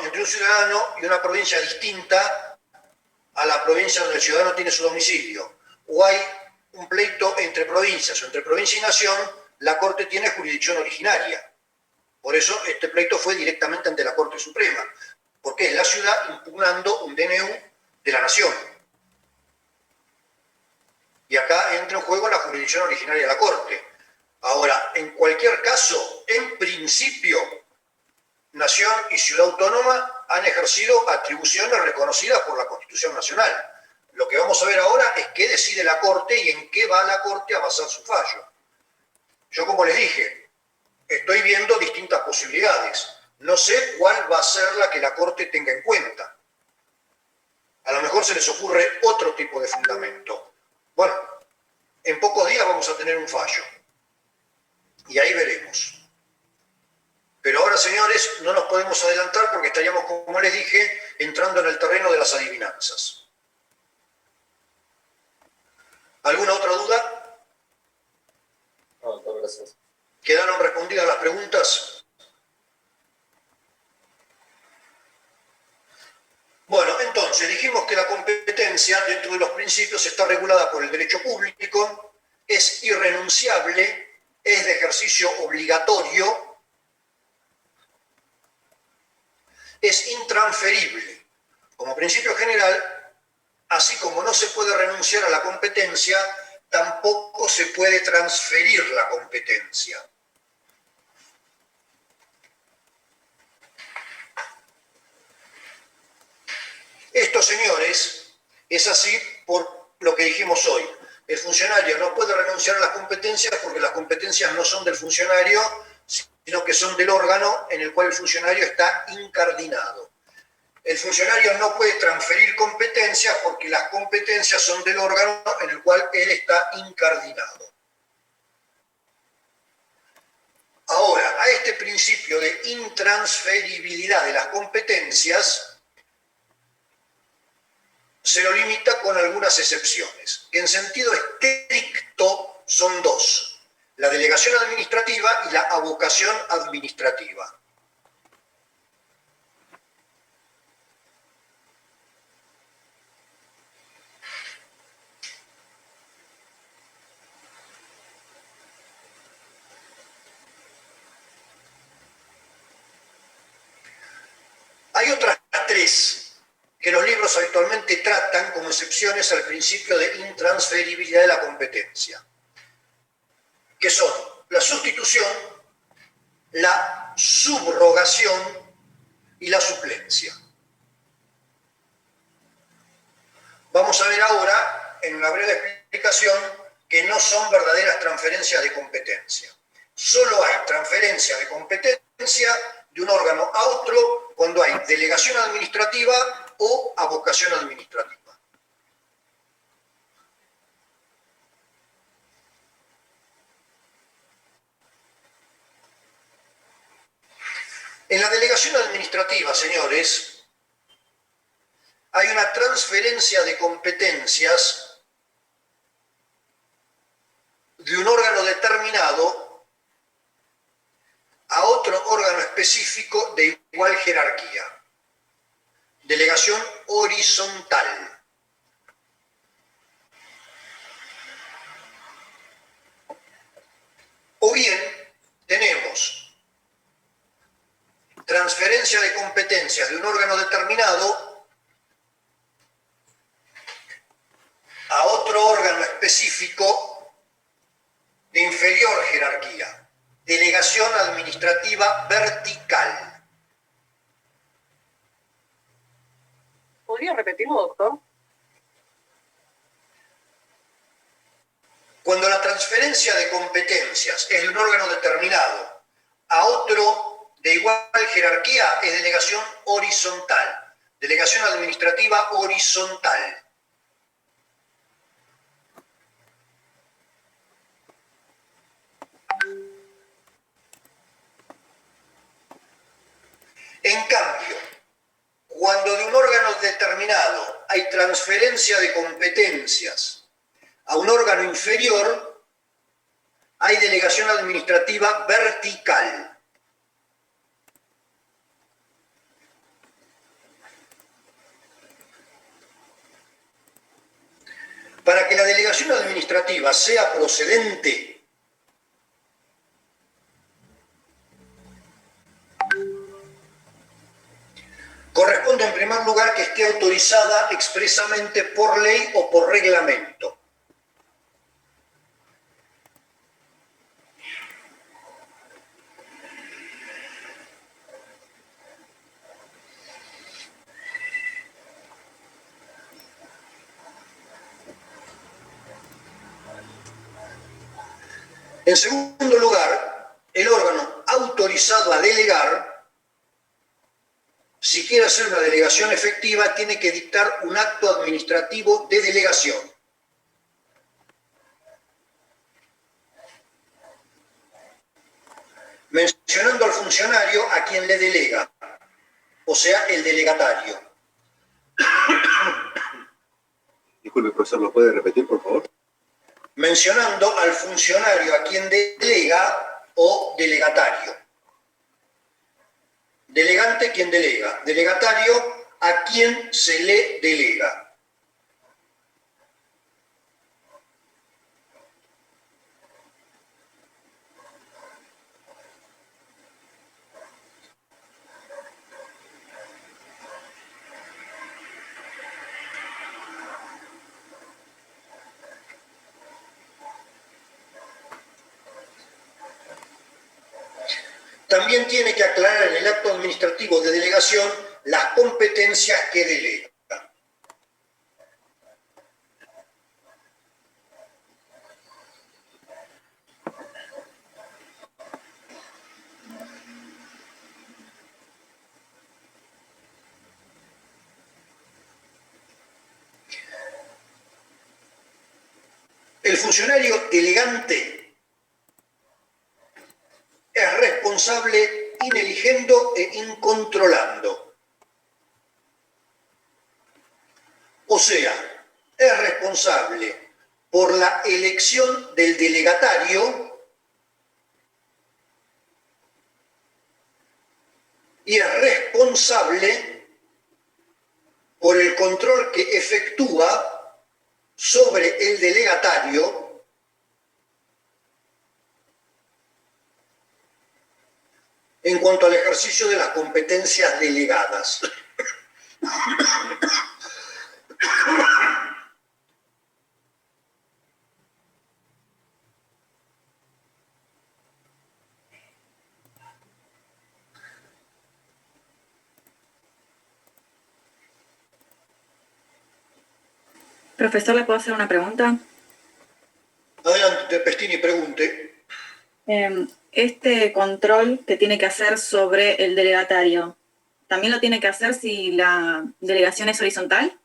entre un ciudadano y una provincia distinta a la provincia donde el ciudadano tiene su domicilio, o hay un pleito entre provincias o entre provincia y nación, la Corte tiene jurisdicción originaria. Por eso este pleito fue directamente ante la Corte Suprema, porque es la ciudad impugnando un DNU de la nación. Y acá entra en juego la jurisdicción originaria de la Corte. Ahora, en cualquier caso, en principio, Nación y Ciudad Autónoma han ejercido atribuciones reconocidas por la Constitución Nacional. Lo que vamos a ver ahora es qué decide la Corte y en qué va la Corte a basar su fallo. Yo, como les dije, estoy viendo distintas posibilidades. No sé cuál va a ser la que la Corte tenga en cuenta. A lo mejor se les ocurre otro tipo de fundamento. Bueno, en pocos días vamos a tener un fallo. Y ahí veremos. Pero ahora, señores, no nos podemos podemos adelantar porque estaríamos, como les dije, entrando en el terreno de las adivinanzas. ¿Alguna otra duda? No, doctor, gracias. ¿Quedaron respondidas las preguntas? Bueno, entonces dijimos que la competencia dentro de los principios está regulada por el derecho público, es irrenunciable, es de ejercicio obligatorio, es intransferible. Como principio general, así como no se puede renunciar a la competencia, tampoco se puede transferir la competencia. Esto, señores, es así por lo que dijimos hoy. El funcionario no puede renunciar a las competencias porque las competencias no son del funcionario, sino que son del órgano en el cual el funcionario está incardinado. El funcionario no puede transferir competencias porque las competencias son del órgano en el cual él está incardinado. Ahora, a este principio de intransferibilidad de las competencias se lo limita con algunas excepciones, que en sentido estricto son dos: la delegación administrativa y la avocación administrativa. Hay otras tres que los libros habitualmente tratan como excepciones al principio de intransferibilidad de la competencia, que son la sustitución, la subrogación y la suplencia. Vamos a ver ahora, en una breve explicación, que no son verdaderas transferencias de competencia. Solo hay transferencia de competencia de un órgano a otro cuando hay delegación administrativa o avocación administrativa. En la delegación administrativa, señores, hay una transferencia de competencias de un órgano determinado a otro órgano específico de igual jerarquía. Delegación horizontal. O bien tenemos transferencia de competencias de un órgano determinado a otro órgano específico de inferior jerarquía. Delegación administrativa vertical. ¿Podría repetirlo, doctor? Cuando la transferencia de competencias es de un órgano determinado a otro de igual jerarquía, es delegación horizontal. Delegación administrativa horizontal. En cambio, cuando de un órgano determinado hay transferencia de competencias a un órgano inferior, hay delegación administrativa vertical. Para que la delegación administrativa sea procedente, corresponde en primer lugar que esté autorizada expresamente por ley o por reglamento. En segundo lugar, el órgano autorizado a delegar, si quiere hacer una delegación efectiva, tiene que dictar un acto administrativo de delegación. Mencionando al funcionario a quien le delega. o sea, el delegatario. Disculpe, profesor, ¿lo puede repetir, por favor? Mencionando al funcionario a quien delega o delegatario. Delegante, quien delega. Delegatario, a quien se le delega. También tiene que aclarar en el acto administrativo de delegación las competencias que delega. El funcionario delegante es responsable ineligiendo e incontrolando. O sea, es responsable por la elección del delegatario y es responsable por el control que efectúa sobre el delegatario en cuanto al ejercicio de las competencias delegadas. Profesor, ¿le puedo hacer una pregunta? Adelante, Pestini, pregunte. Este control que tiene que hacer sobre el delegatario, ¿también lo tiene que hacer si la delegación es horizontal?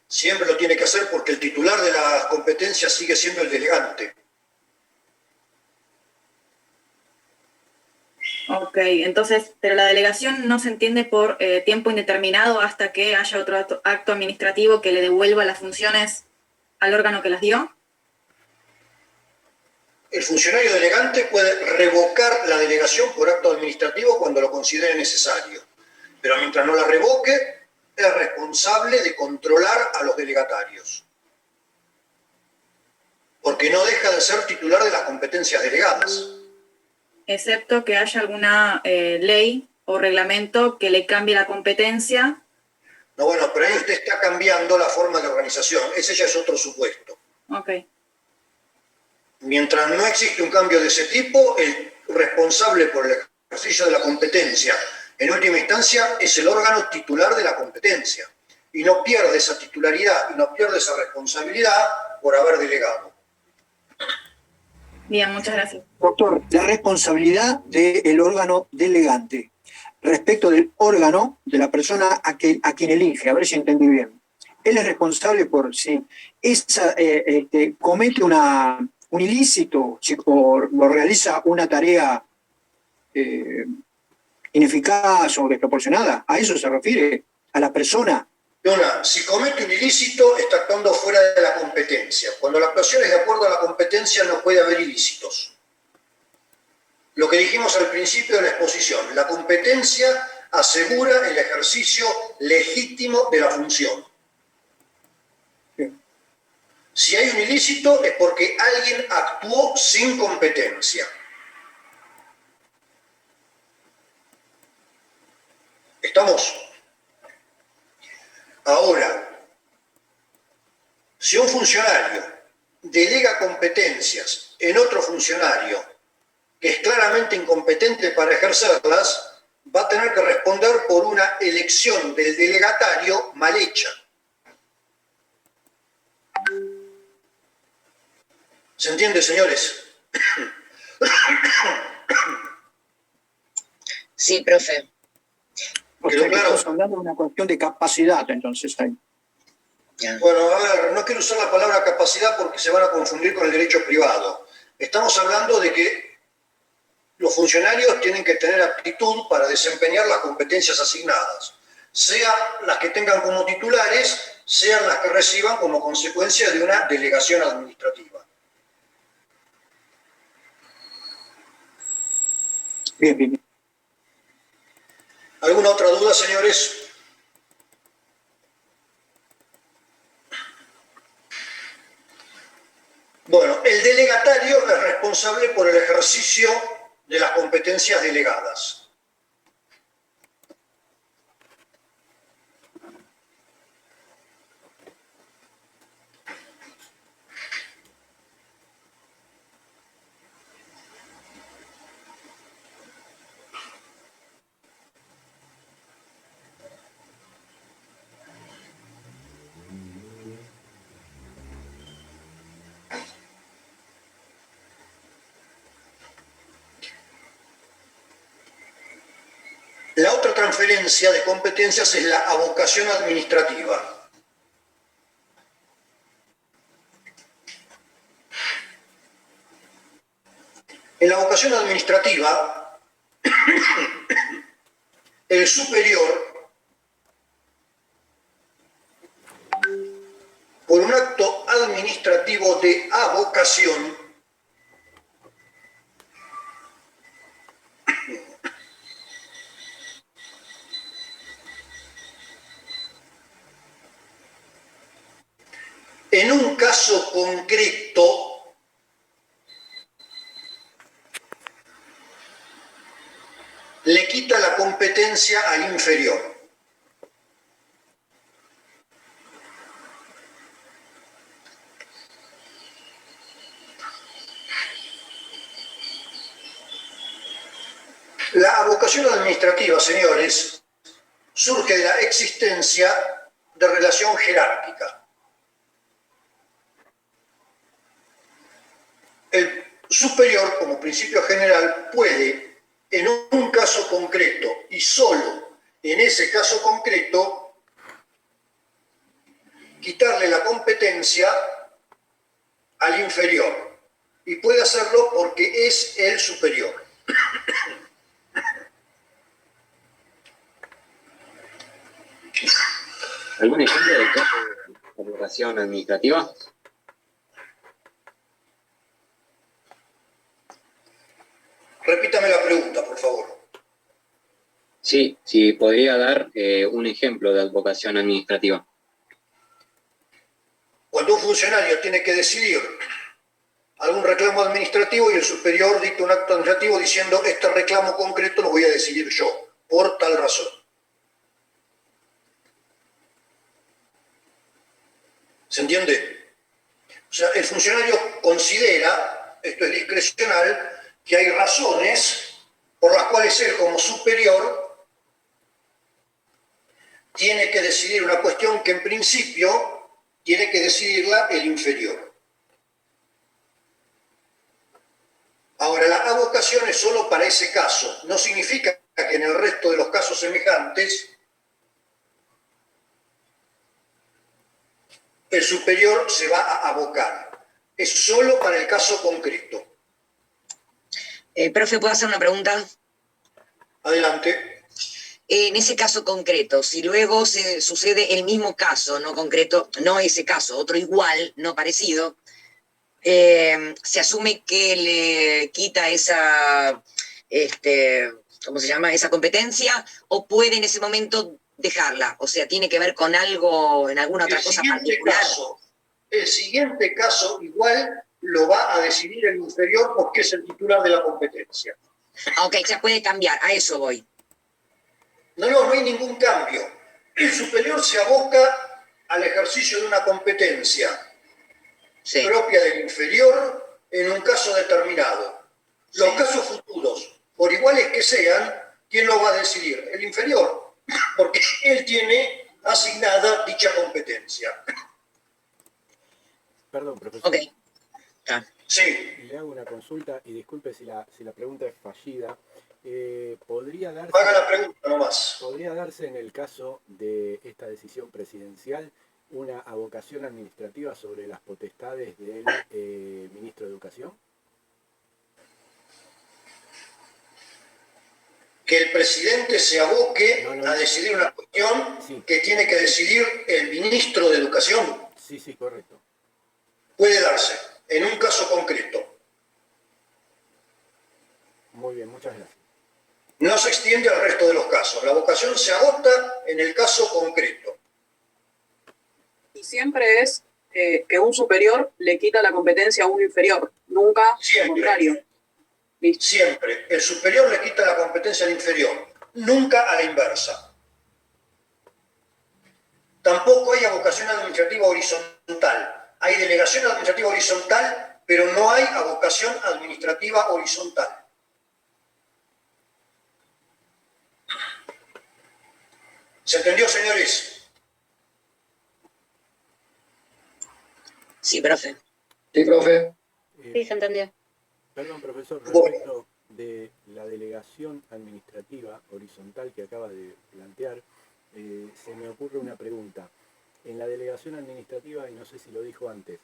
Siempre lo tiene que hacer porque el titular de las competencias sigue siendo el delegante. Ok, entonces, pero la delegación no se entiende por tiempo indeterminado hasta que haya otro acto administrativo que le devuelva las funciones al órgano que las dio. El funcionario delegante puede revocar la delegación por acto administrativo cuando lo considere necesario, pero mientras no la revoque, es responsable de controlar a los delegatarios, porque no deja de ser titular de las competencias delegadas. Excepto que haya alguna ley o reglamento que le cambie la competencia. No, bueno, pero ahí usted está cambiando la forma de organización, ese ya es otro supuesto. Ok. Mientras no existe un cambio de ese tipo, el responsable por el ejercicio de la competencia, en última instancia, es el órgano titular de la competencia. Y no pierde esa titularidad y no pierde esa responsabilidad por haber delegado. Bien, muchas gracias. Doctor, la responsabilidad del órgano delegante respecto del órgano de la persona a quien elige, a ver si entendí bien. Él es responsable por si comete un ilícito o realiza una tarea ineficaz o desproporcionada. ¿A eso se refiere? ¿A la persona? Si comete un ilícito, está actuando fuera de la competencia. Cuando la actuación es de acuerdo a la competencia, no puede haber ilícitos. Lo que dijimos al principio de la exposición, la competencia asegura el ejercicio legítimo de la función. Si hay un ilícito es porque alguien actuó sin competencia. ¿Estamos? Ahora, si un funcionario delega competencias en otro funcionario que es claramente incompetente para ejercerlas, va a tener que responder por una elección del delegatario mal hecha. ¿Se entiende, señores? Sí, profe. O sea, que estamos hablando de una cuestión de capacidad, entonces ahí. Bueno, a ver, no quiero usar la palabra capacidad porque se van a confundir con el derecho privado. Estamos hablando de que los funcionarios tienen que tener aptitud para desempeñar las competencias asignadas, sean las que tengan como titulares, sean las que reciban como consecuencia de una delegación administrativa. Bien. ¿Alguna otra duda, señores? Bueno, el delegatario es responsable por el ejercicio de las competencias delegadas. La otra transferencia de competencias es la avocación administrativa. En la avocación administrativa, el superior, por un acto administrativo de avocación, en un caso concreto, le quita la competencia al inferior. La avocación administrativa, señores, surge de la existencia de relación jerárquica. El superior, como principio general, puede, en un caso concreto y solo en ese caso concreto, quitarle la competencia al inferior. Y puede hacerlo porque es el superior. ¿Algún ejemplo de caso de avocación administrativa? Repítame la pregunta, por favor. Sí, podría dar un ejemplo de advocación administrativa. Cuando un funcionario tiene que decidir algún reclamo administrativo y el superior dicta un acto administrativo diciendo este reclamo concreto lo voy a decidir yo, por tal razón. ¿Se entiende? O sea, el funcionario considera, esto es discrecional, que hay razones por las cuales él como superior tiene que decidir una cuestión que en principio tiene que decidirla el inferior. Ahora, la avocación es solo para ese caso. No significa que en el resto de los casos semejantes el superior se va a avocar. Es solo para el caso concreto. Profe, ¿puedo hacer una pregunta? Adelante. En ese caso concreto, si luego se sucede el mismo caso, no concreto, no ese caso, otro igual, no parecido, se asume que le quita esa, ¿cómo se llama? Esa competencia, o puede en ese momento dejarla, o sea, tiene que ver con algo, en alguna otra cosa particular. El siguiente caso igual lo va a decidir el inferior porque es el titular de la competencia. Ok, ya puede cambiar, a eso voy. No hay ningún cambio. El superior se aboca al ejercicio de una competencia propia del inferior en un caso determinado. Los casos futuros, por iguales que sean, ¿quién lo va a decidir? El inferior, porque él tiene asignada dicha competencia. Perdón, profesor. Ok. Sí. Le hago una consulta y disculpe si la pregunta es fallida. ¿Podría darse, haga la pregunta nomás. ¿Podría darse en el caso de esta decisión presidencial una avocación administrativa sobre las potestades del ministro de Educación? que el presidente se aboque a decidir una cuestión que tiene que decidir el ministro de Educación. Sí, sí, correcto. Puede darse en un caso concreto. Muy bien, muchas gracias. No se extiende al resto de los casos. La vocación se agota en el caso concreto. Y siempre es que un superior le quita la competencia a un inferior, nunca lo contrario. Siempre. El superior le quita la competencia al inferior, nunca a la inversa. Tampoco hay avocación administrativa horizontal. Hay delegación administrativa horizontal, pero no hay avocación administrativa horizontal. ¿Se entendió, señores? Sí, profe. Sí, profe. Sí, se entendió. Perdón, profesor, respecto de la delegación administrativa horizontal que acaba de plantear, se me ocurre una pregunta. En la delegación administrativa, y no sé si lo dijo antes,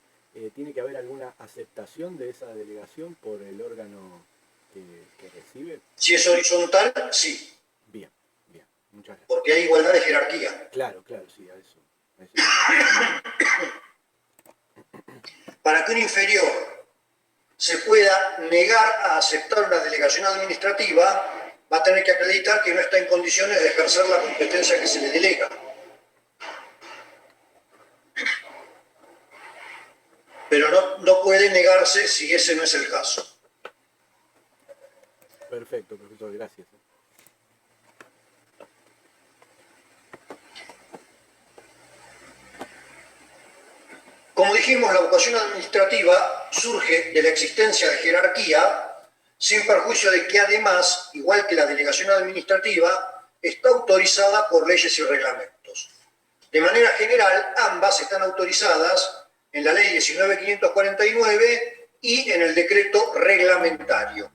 ¿tiene que haber alguna aceptación de esa delegación por el órgano que recibe? Si es horizontal, sí. Bien, bien, muchas gracias. Porque hay igualdad de jerarquía. Claro, claro, sí, a eso. Para que un inferior se pueda negar a aceptar una delegación administrativa, va a tener que acreditar que no está en condiciones de ejercer la competencia que se le delega. Pero no puede negarse si ese no es el caso. Perfecto, profesor, gracias. Como dijimos, la vocación administrativa surge de la existencia de jerarquía, sin perjuicio de que además, igual que la delegación administrativa, está autorizada por leyes y reglamentos. De manera general, ambas están autorizadas en la Ley 19.549 y en el decreto reglamentario.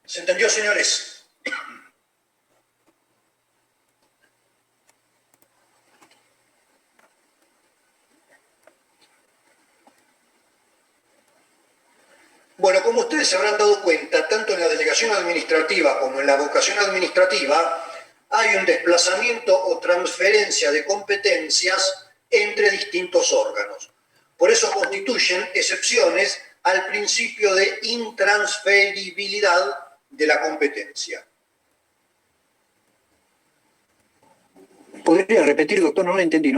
¿Se entendió, señores? Bueno, como ustedes se habrán dado cuenta, tanto en la delegación administrativa como en la vocación administrativa, hay un desplazamiento o transferencia de competencias entre distintos órganos. Por eso constituyen excepciones al principio de intransferibilidad de la competencia. ¿Podría repetir, doctor? No lo entendí.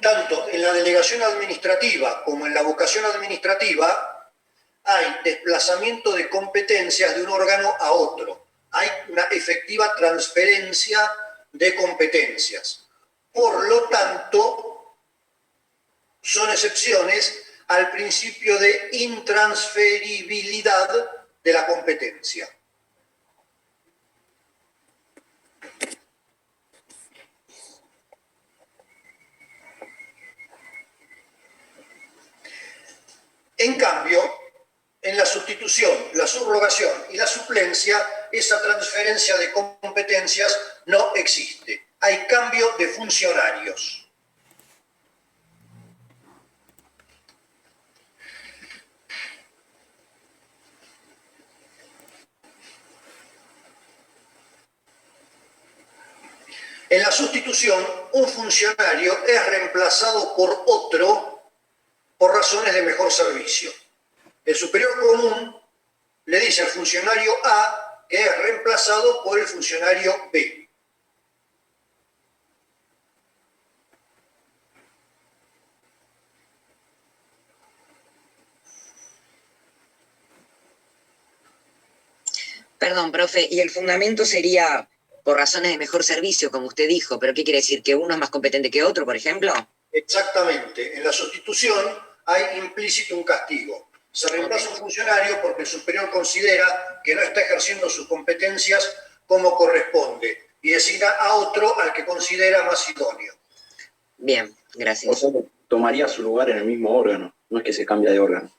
Tanto en la delegación administrativa como en la vocación administrativa hay desplazamiento de competencias de un órgano a otro. Hay una efectiva transferencia de competencias. Por lo tanto, son excepciones al principio de intransferibilidad de la competencia. En cambio, en la sustitución, la subrogación y la suplencia, esa transferencia de competencias no existe. Hay cambio de funcionarios. En la sustitución, un funcionario es reemplazado por otro por razones de mejor servicio. El superior común le dice al funcionario A que es reemplazado por el funcionario B. Perdón, profe, y el fundamento sería por razones de mejor servicio, como usted dijo, pero ¿qué quiere decir? ¿Que uno es más competente que otro, por ejemplo? Exactamente. En la sustitución hay implícito un castigo. Se reemplaza un funcionario porque el superior considera que no está ejerciendo sus competencias como corresponde y designa a otro al que considera más idóneo. Bien, gracias. O sea, tomaría su lugar en el mismo órgano, no es que se cambia de órgano.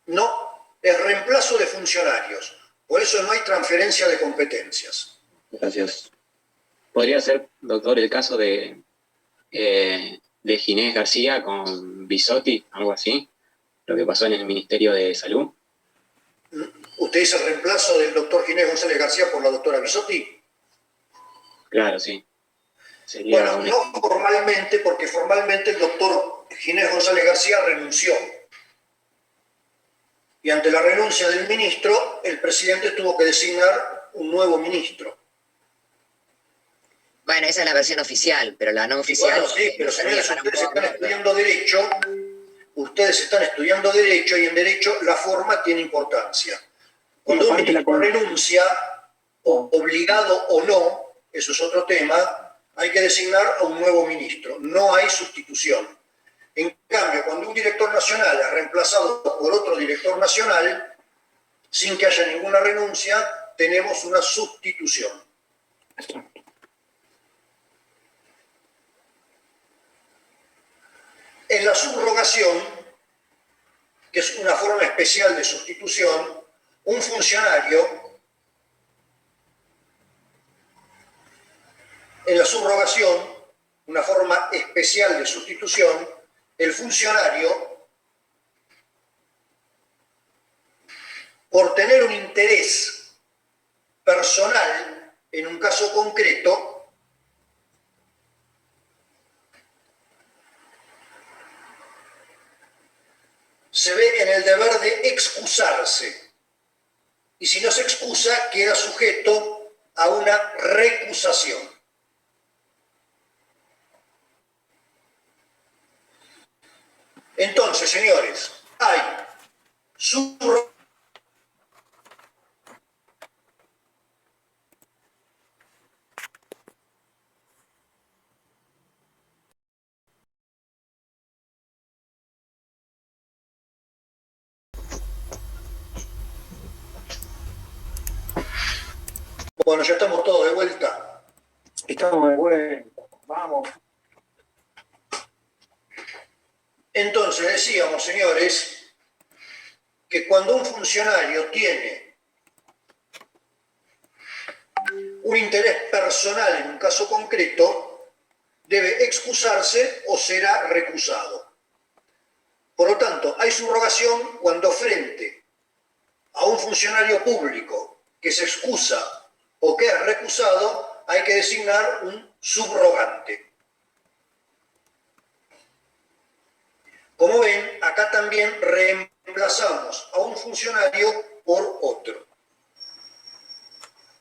No, es reemplazo de funcionarios. Por eso no hay transferencia de competencias. Gracias. Podría ser, doctor, el caso de de Ginés García con Bisotti, algo así, lo que pasó en el Ministerio de Salud. ¿Usted es el reemplazo del doctor Ginés González García por la doctora Bisotti? Claro, sí. Sería Bueno, no formalmente, porque formalmente el doctor Ginés González García renunció. Y ante la renuncia del ministro, el presidente tuvo que designar un nuevo ministro. Bueno, esa es la versión oficial, pero la no oficial... Bueno, sí, pero señores, ustedes están estudiando Derecho y en Derecho la forma tiene importancia. Cuando un ministro renuncia, obligado o no, eso es otro tema, hay que designar a un nuevo ministro. No hay sustitución. En cambio, cuando un director nacional es reemplazado por otro director nacional, sin que haya ninguna renuncia, tenemos una sustitución. En la subrogación, que es una forma especial de sustitución, un funcionario, en la subrogación, una forma especial de sustitución, el funcionario, por tener un interés personal en un caso concreto, se ve en el deber de excusarse. Y si no se excusa, queda sujeto a una recusación. Entonces, señores, hay subrogación. Bueno, ya estamos todos de vuelta. Estamos de vuelta, vamos. Entonces decíamos, señores, que cuando un funcionario tiene un interés personal en un caso concreto, debe excusarse o será recusado. Por lo tanto, hay subrogación cuando frente a un funcionario público que se excusa o que es recusado, hay que designar un subrogante. Como ven, acá también reemplazamos a un funcionario por otro.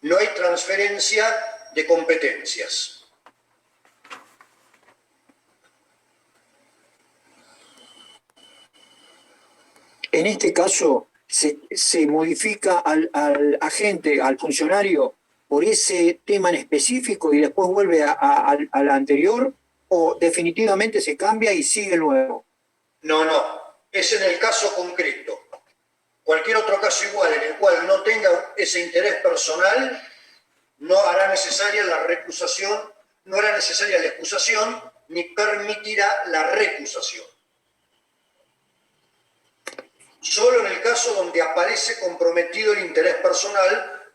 No hay transferencia de competencias. En este caso, se modifica al agente, al funcionario, por ese tema en específico y después vuelve a la anterior, o definitivamente se cambia y sigue nuevo. No, no. Es en el caso concreto. Cualquier otro caso igual en el cual no tenga ese interés personal, no hará necesaria la recusación, no hará necesaria la excusación, ni permitirá la recusación. Solo en el caso donde aparece comprometido el interés personal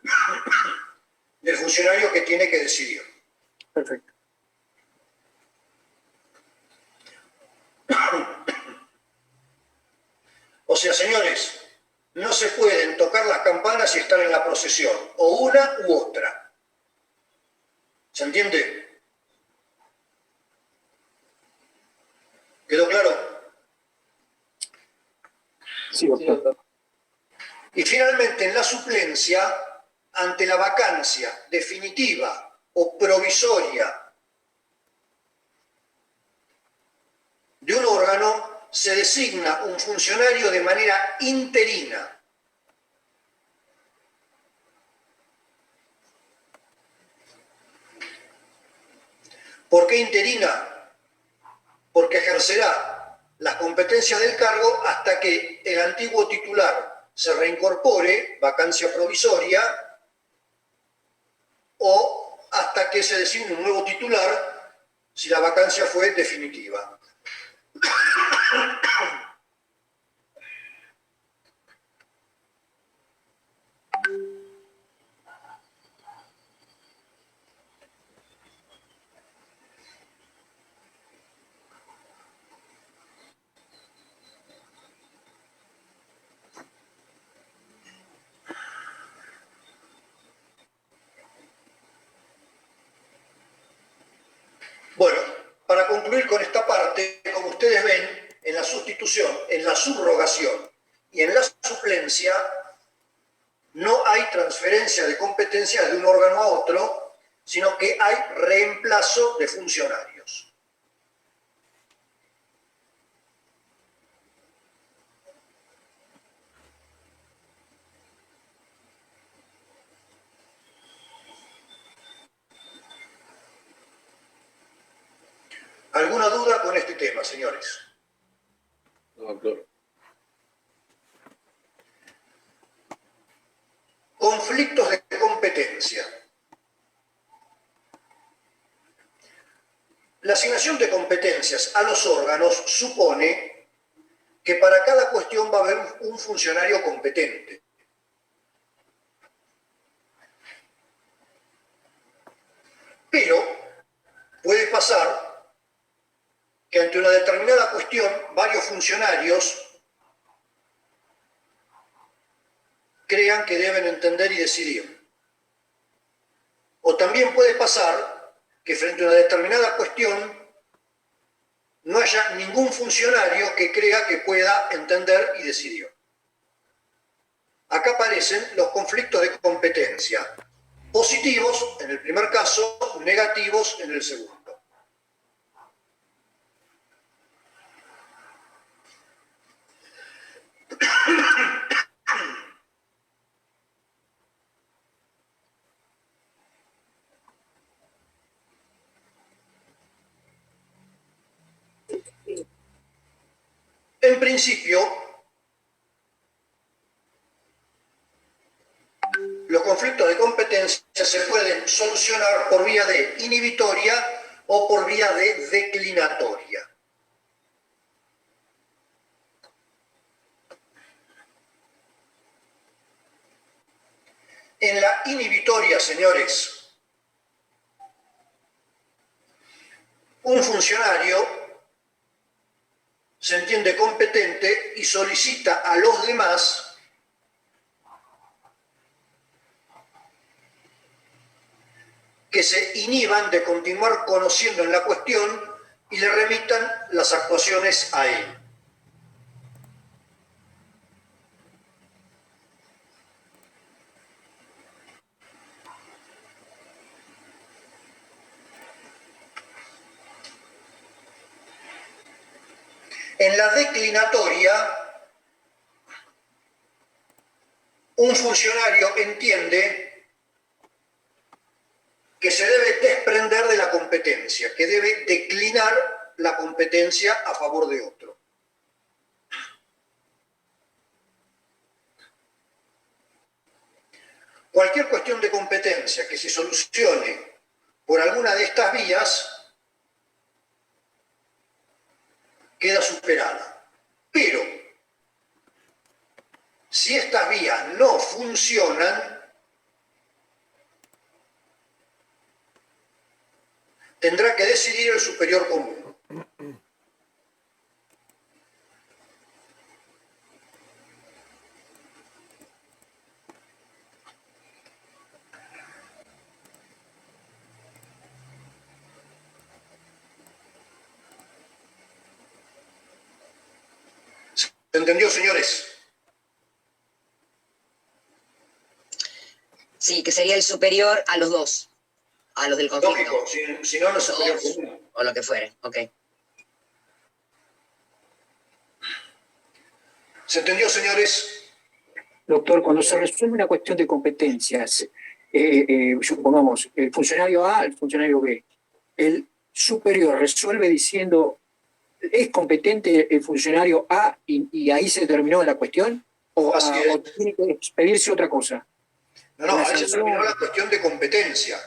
del funcionario que tiene que decidir. Perfecto. O sea, señores, no se pueden tocar las campanas y estar en la procesión, o una u otra. ¿Se entiende? ¿Quedó claro? Sí, doctor. Y finalmente, en la suplencia, ante la vacancia definitiva o provisoria de un órgano, se designa un funcionario de manera interina. ¿Por qué interina? Porque ejercerá las competencias del cargo hasta que el antiguo titular se reincorpore, vacancia provisoria, o hasta que se designe un nuevo titular si la vacancia fue definitiva. Para concluir con esta parte, como ustedes ven, en la sustitución, en la subrogación y en la suplencia, no hay transferencia de competencias de un órgano a otro, sino que hay reemplazo de funcionarios. ¿Alguna duda con este tema, señores? No, doctor. Conflictos de competencia. La asignación de competencias a los órganos supone que para cada cuestión va a haber un funcionario competente. Pero puede pasar que ante una determinada cuestión varios funcionarios crean que deben entender y decidir. O también puede pasar que frente a una determinada cuestión no haya ningún funcionario que crea que pueda entender y decidir. Acá aparecen los conflictos de competencia, positivos en el primer caso, negativos en el segundo. En principio, los conflictos de competencia se pueden solucionar por vía de inhibitoria o por vía de declinatoria. En la inhibitoria, señores, un funcionario se entiende competente y solicita a los demás que se inhiban de continuar conociendo en la cuestión y le remitan las actuaciones a él. En la declinatoria, un funcionario entiende que se debe desprender de la competencia, que debe declinar la competencia a favor de otro. Cualquier cuestión de competencia que se solucione por alguna de estas vías queda superada. Pero, si estas vías no funcionan, tendrá que decidir el superior común. ¿Se entendió, señores? Sí, que sería el superior a los dos, a los del conflicto. Lógico, si no, no es superior común. O lo que fuere, ok. ¿Se entendió, señores? Doctor, cuando se resuelve una cuestión de competencias, supongamos, el funcionario A, el funcionario B, el superior resuelve diciendo, ¿es competente el funcionario A y ahí se terminó la cuestión? ¿O tiene que expedirse otra cosa? No, ahí se terminó la cuestión de competencia.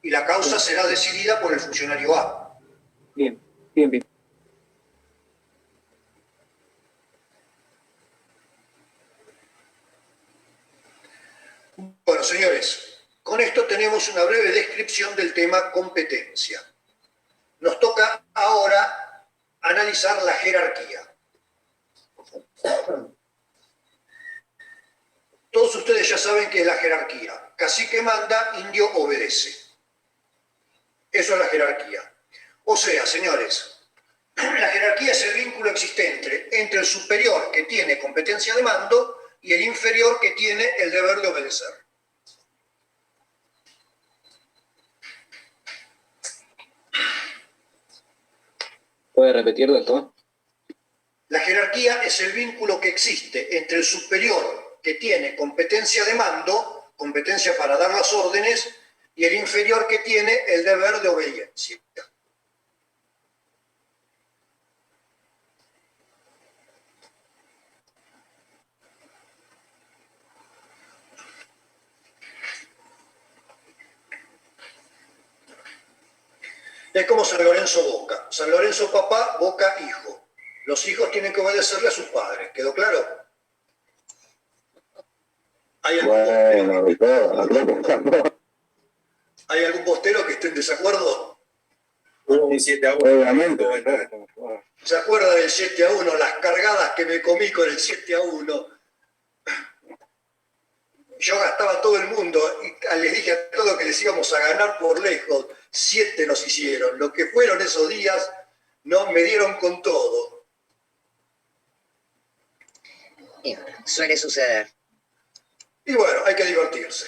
Y la causa será decidida por el funcionario A. Bien, bien, bien. Bueno, señores, con esto tenemos una breve descripción del tema competencia. Nos toca ahora analizar la jerarquía. Todos ustedes ya saben qué es la jerarquía. Cacique manda, indio obedece. Eso es la jerarquía. O sea, señores, la jerarquía es el vínculo existente entre el superior que tiene competencia de mando y el inferior que tiene el deber de obedecer. ¿Puede repetir, doctor? La jerarquía es el vínculo que existe entre el superior que tiene competencia de mando, competencia para dar las órdenes, y el inferior que tiene el deber de obediencia. Es como San Lorenzo Boca. San Lorenzo papá, Boca hijo. Los hijos tienen que obedecerle a sus padres. ¿Quedó claro? ¿Hay algún postero que esté en desacuerdo? Un 7-1. ¿Se acuerda del 7-1? Las cargadas que me comí con el 7-1. Yo gastaba a todo el mundo y les dije a todos que les íbamos a ganar por lejos. 7 nos hicieron. Lo que fueron esos días no me dieron con todo. Y suele suceder. Y bueno, hay que divertirse.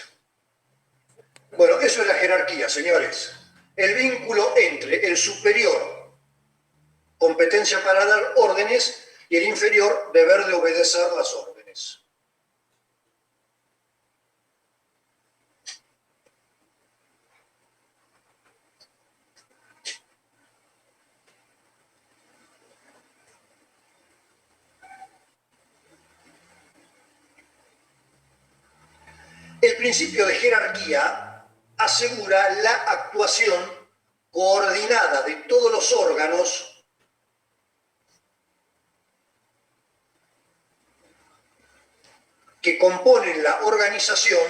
Bueno, eso es la jerarquía, señores. El vínculo entre el superior, competencia para dar órdenes, y el inferior, deber de obedecer las órdenes. El principio de jerarquía asegura la actuación coordinada de todos los órganos que componen la organización.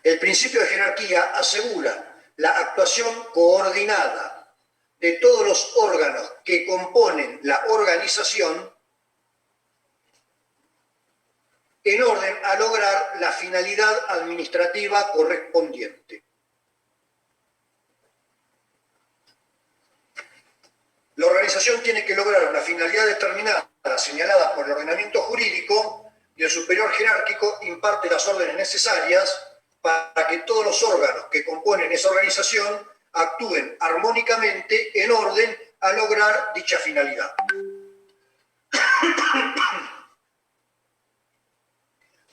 El principio de jerarquía asegura la actuación coordinada de todos los órganos que componen la organización en orden a lograr la finalidad administrativa correspondiente. La organización tiene que lograr una finalidad determinada, señalada por el ordenamiento jurídico, y el superior jerárquico imparte las órdenes necesarias para que todos los órganos que componen esa organización actúen armónicamente en orden a lograr dicha finalidad.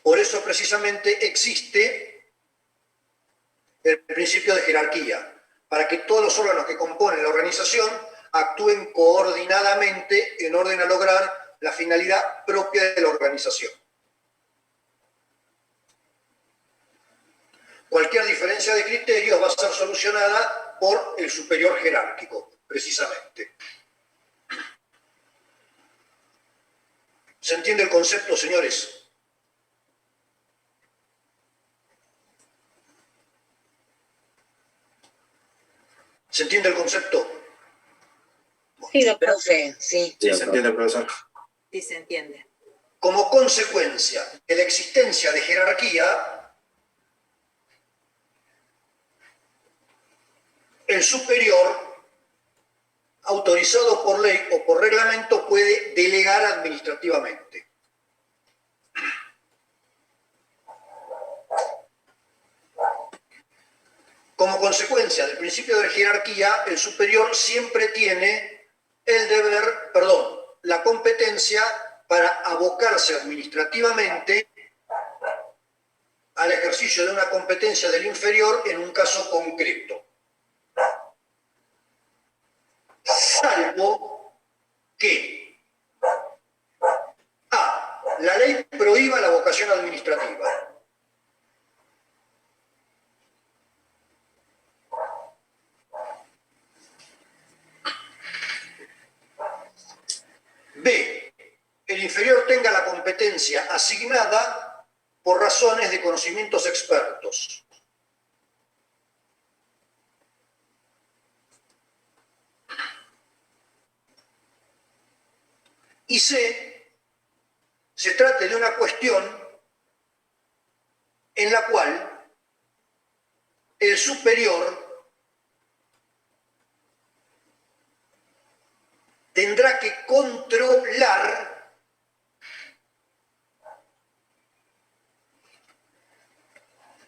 Por eso precisamente existe el principio de jerarquía, para que todos los órganos que componen la organización actúen coordinadamente en orden a lograr la finalidad propia de la organización. Cualquier diferencia de criterios va a ser solucionada por el superior jerárquico, precisamente. ¿Se entiende el concepto, señores? ¿Se entiende el concepto? Sí, doctor. Profe, sí. Sí, se entiende, profesor. Sí, se entiende. Como consecuencia de la existencia de jerarquía, el superior, autorizado por ley o por reglamento, puede delegar administrativamente. Como consecuencia del principio de jerarquía, el superior siempre tiene el deber, la competencia para abocarse administrativamente al ejercicio de una competencia del inferior en un caso concreto. Salvo que A. La ley prohíba la vocación administrativa. B. El inferior tenga la competencia asignada por razones de conocimientos expertos. Y C. Se trate de una cuestión en la cual el superior tendrá que controlar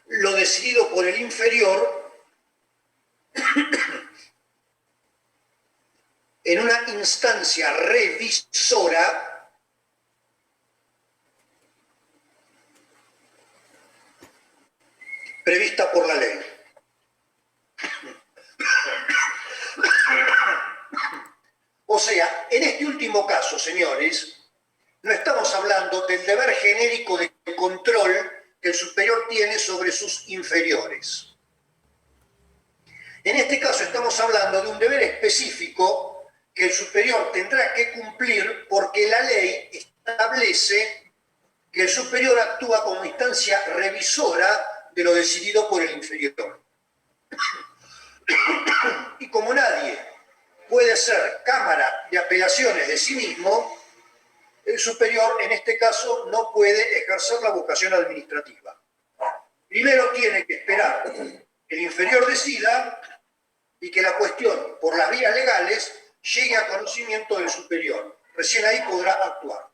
lo decidido por el inferior en una instancia revisora prevista por la ley. O sea, en este último caso, señores, no estamos hablando del deber genérico de control que el superior tiene sobre sus inferiores. En este caso estamos hablando de un deber específico que el superior tendrá que cumplir porque la ley establece que el superior actúa como instancia revisora de lo decidido por el inferior. Y como nadie puede ser cámara de apelaciones de sí mismo, el superior en este caso no puede ejercer la vocación administrativa. Primero tiene que esperar que el inferior decida y que la cuestión por las vías legales llegue a conocimiento del superior. Recién ahí podrá actuar.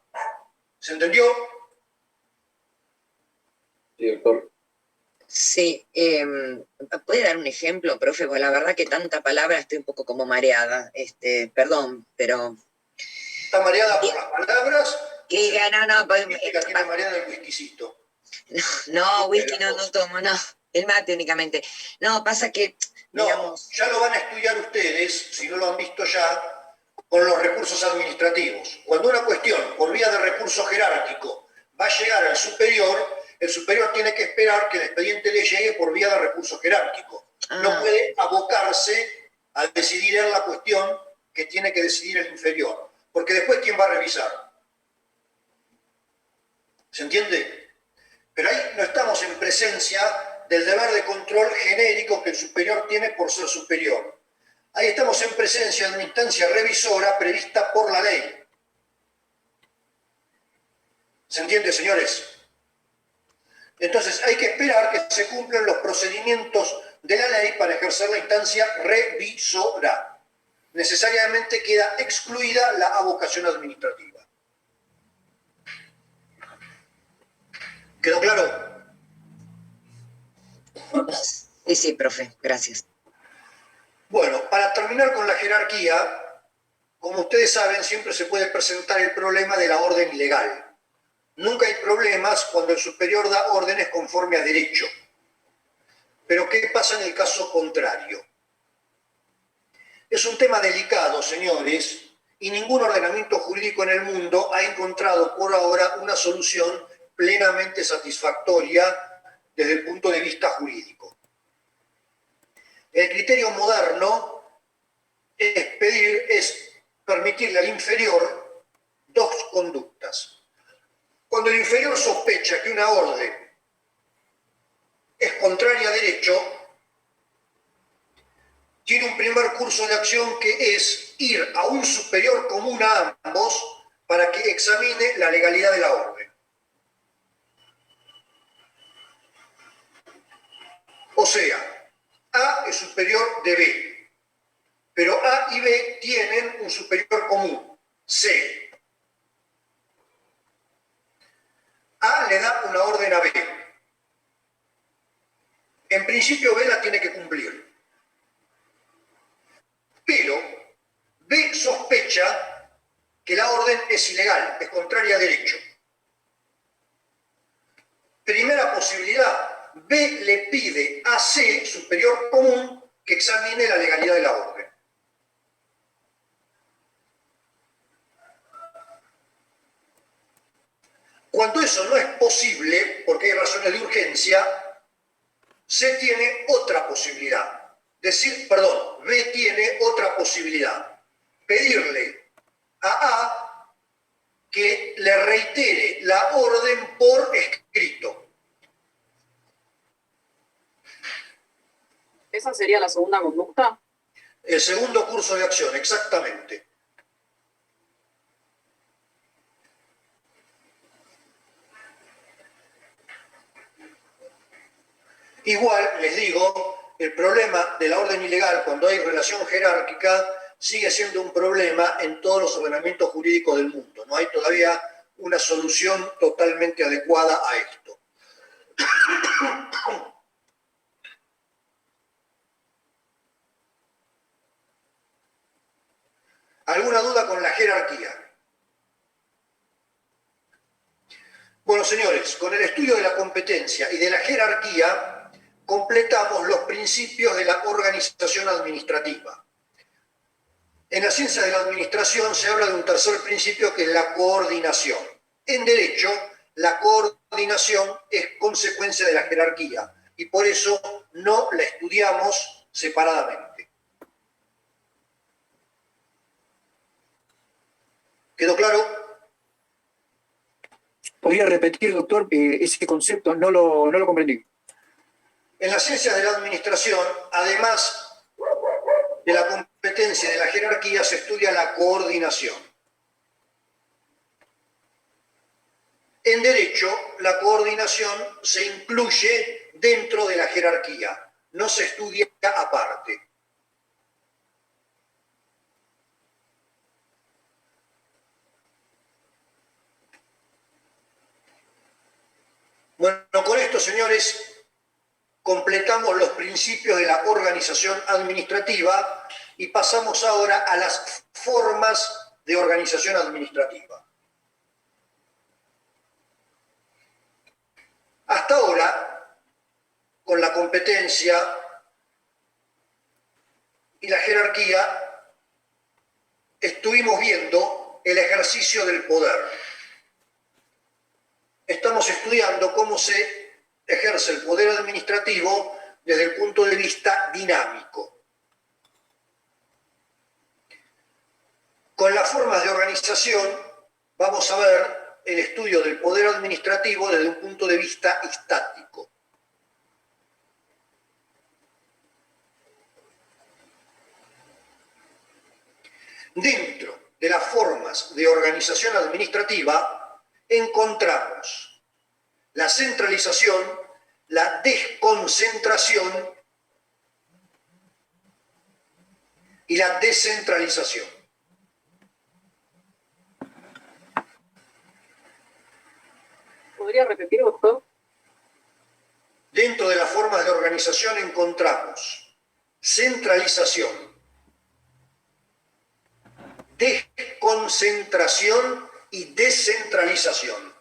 ¿Se entendió? Sí, doctor. Sí, ¿puede dar un ejemplo, profe? Porque la verdad que tanta palabra estoy un poco como mareada. Perdón, pero... ¿Está mareada por las palabras? No, pues... Tiene mareada el whiskycito. No, whisky no tomo, no. El mate únicamente. No, pasa que... No, digamos, ya lo van a estudiar ustedes, si no lo han visto ya, con los recursos administrativos. Cuando una cuestión por vía de recurso jerárquico va a llegar al superior, el superior tiene que esperar que el expediente le llegue por vía de recurso jerárquico. No puede abocarse a decidir en la cuestión que tiene que decidir el inferior. Porque después, ¿quién va a revisar? ¿Se entiende? Pero ahí no estamos en presencia del deber de control genérico que el superior tiene por ser superior. Ahí estamos en presencia de una instancia revisora prevista por la ley. ¿Se entiende, señores? Entonces hay que esperar que se cumplan los procedimientos de la ley para ejercer la instancia revisora. Necesariamente queda excluida la avocación administrativa. ¿Quedó claro? Sí, profe, gracias. Bueno, para terminar con la jerarquía, como ustedes saben, siempre se puede presentar el problema de la orden ilegal. Nunca hay problemas cuando el superior da órdenes conforme a derecho. Pero ¿qué pasa en el caso contrario? Es un tema delicado, señores, y ningún ordenamiento jurídico en el mundo ha encontrado por ahora una solución plenamente satisfactoria desde el punto de vista jurídico. El criterio moderno es permitirle al inferior dos conductas. Cuando el inferior sospecha que una orden es contraria a derecho, tiene un primer curso de acción que es ir a un superior común a ambos para que examine la legalidad de la orden. O sea, A es superior de B, pero A y B tienen un superior común, C. A le da una orden a B. En principio B la tiene que cumplir. Pero B sospecha que la orden es ilegal, es contraria a derecho. Primera posibilidad, B le pide a C, superior común, que examine la legalidad de la orden. Cuando eso no es posible, porque hay razones de urgencia, C tiene otra posibilidad. B tiene otra posibilidad. Pedirle a A que le reitere la orden por escrito. ¿Esa sería la segunda conducta? El segundo curso de acción, exactamente. Igual, les digo, el problema de la orden ilegal cuando hay relación jerárquica sigue siendo un problema en todos los ordenamientos jurídicos del mundo. No hay todavía una solución totalmente adecuada a esto. ¿Alguna duda con la jerarquía? Bueno, señores, con el estudio de la competencia y de la jerarquía, completamos los principios de la organización administrativa. En la ciencia de la administración se habla de un tercer principio que es la coordinación. En derecho, la coordinación es consecuencia de la jerarquía y por eso no la estudiamos separadamente. ¿Quedó claro? ¿Podría repetir, doctor, ese concepto? No lo comprendí. En las ciencias de la administración, además de la competencia y de la jerarquía, se estudia la coordinación. En derecho, la coordinación se incluye dentro de la jerarquía, no se estudia aparte. Bueno, con esto, señores, completamos los principios de la organización administrativa y pasamos ahora a las formas de organización administrativa. Hasta ahora, con la competencia y la jerarquía, estuvimos viendo el ejercicio del poder. Estamos estudiando cómo se ejerce el poder administrativo desde el punto de vista dinámico. Con las formas de organización vamos a ver el estudio del poder administrativo desde un punto de vista estático. Dentro de las formas de organización administrativa encontramos la centralización, la desconcentración y la descentralización. ¿Podría repetir, doctor? Dentro de las formas de organización encontramos centralización, desconcentración y descentralización.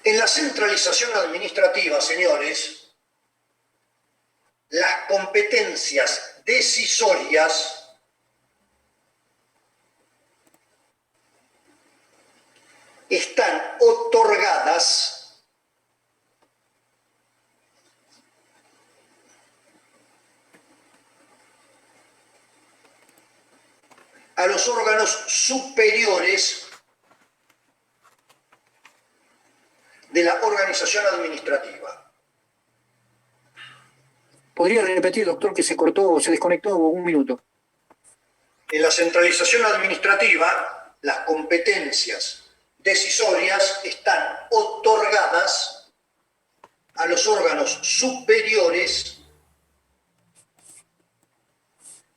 En la centralización administrativa, señores, las competencias decisorias están otorgadas a los órganos superiores de la organización administrativa. ¿Podría repetir, doctor, que se cortó, se desconectó un minuto? En la centralización administrativa, las competencias decisorias están otorgadas a los órganos superiores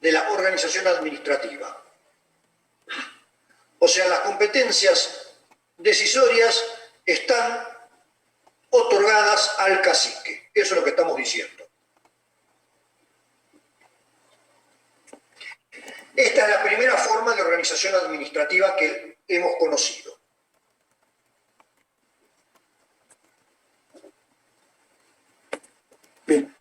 de la organización administrativa. O sea, las competencias decisorias están otorgadas al cacique. Eso es lo que estamos diciendo. Esta es la primera forma de organización administrativa que hemos conocido. Bien.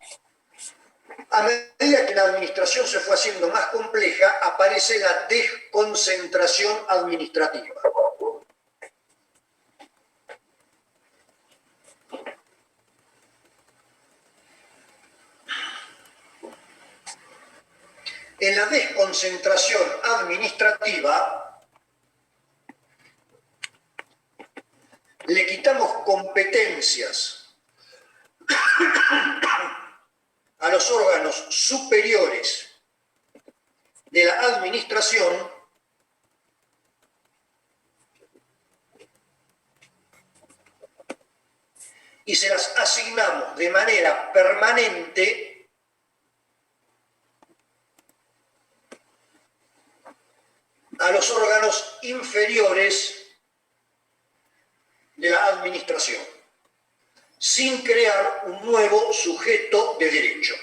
A medida que la administración se fue haciendo más compleja, aparece la desconcentración administrativa. En la desconcentración administrativa competencias a los órganos superiores de la administración, y se las asignamos de manera permanente a los órganos inferiores de la administración, sin crear un nuevo sujeto de derecho.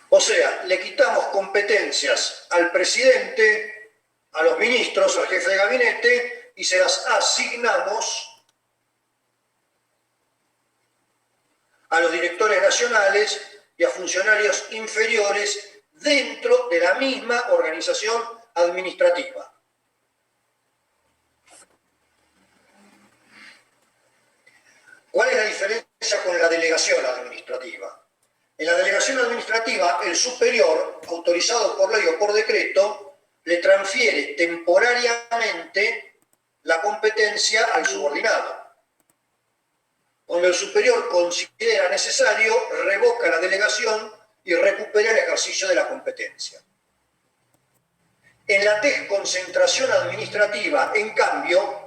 O sea, le quitamos competencias al presidente, a los ministros, al jefe de gabinete, y se las asignamos a los directores nacionales y a funcionarios inferiores dentro de la misma organización administrativa. ¿Cuál es la diferencia con la delegación administrativa? En la delegación administrativa, el superior, autorizado por ley o por decreto, le transfiere temporariamente la competencia al subordinado. Cuando el superior considera necesario, revoca la delegación y recupera el ejercicio de la competencia. En la desconcentración administrativa, en cambio,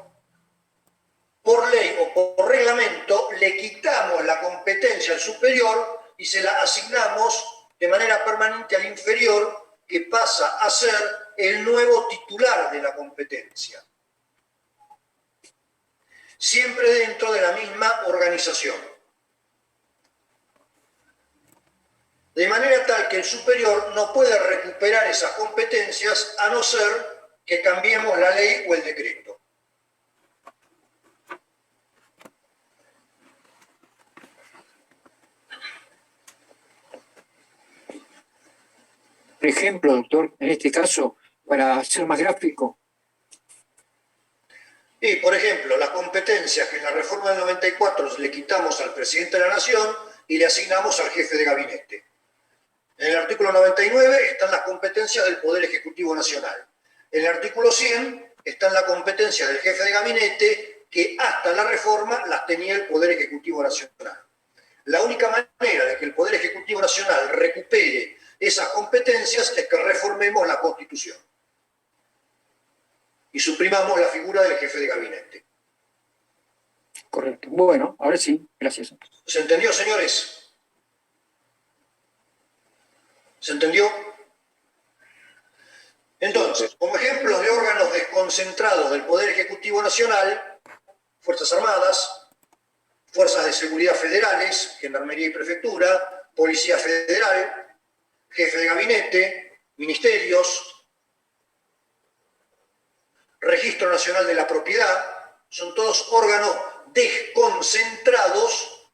por ley o por reglamento, le quitamos la competencia al superior y se la asignamos de manera permanente al inferior, que pasa a ser el nuevo titular de la competencia, siempre dentro de la misma organización. De manera tal que el superior no puede recuperar esas competencias a no ser que cambiemos la ley o el decreto. Por ejemplo, doctor, en este caso, para ser más gráfico. Y, por ejemplo, las competencias que en la reforma del 94 le quitamos al presidente de la Nación y le asignamos al jefe de gabinete. En el artículo 99 están las competencias del Poder Ejecutivo Nacional. En el artículo 100 están las competencias del jefe de gabinete, que hasta la reforma las tenía el Poder Ejecutivo Nacional. La única manera de que el Poder Ejecutivo Nacional recupere esas competencias es que reformemos la Constitución y suprimamos la figura del jefe de gabinete. Correcto. Bueno, ahora sí, gracias. ¿Se entendió, señores? ¿Se entendió? Entonces, como ejemplos de órganos desconcentrados del Poder Ejecutivo Nacional, Fuerzas Armadas, Fuerzas de Seguridad Federales, Gendarmería y Prefectura, Policía Federal, Jefe de Gabinete, Ministerios, Registro Nacional de la Propiedad, son todos órganos desconcentrados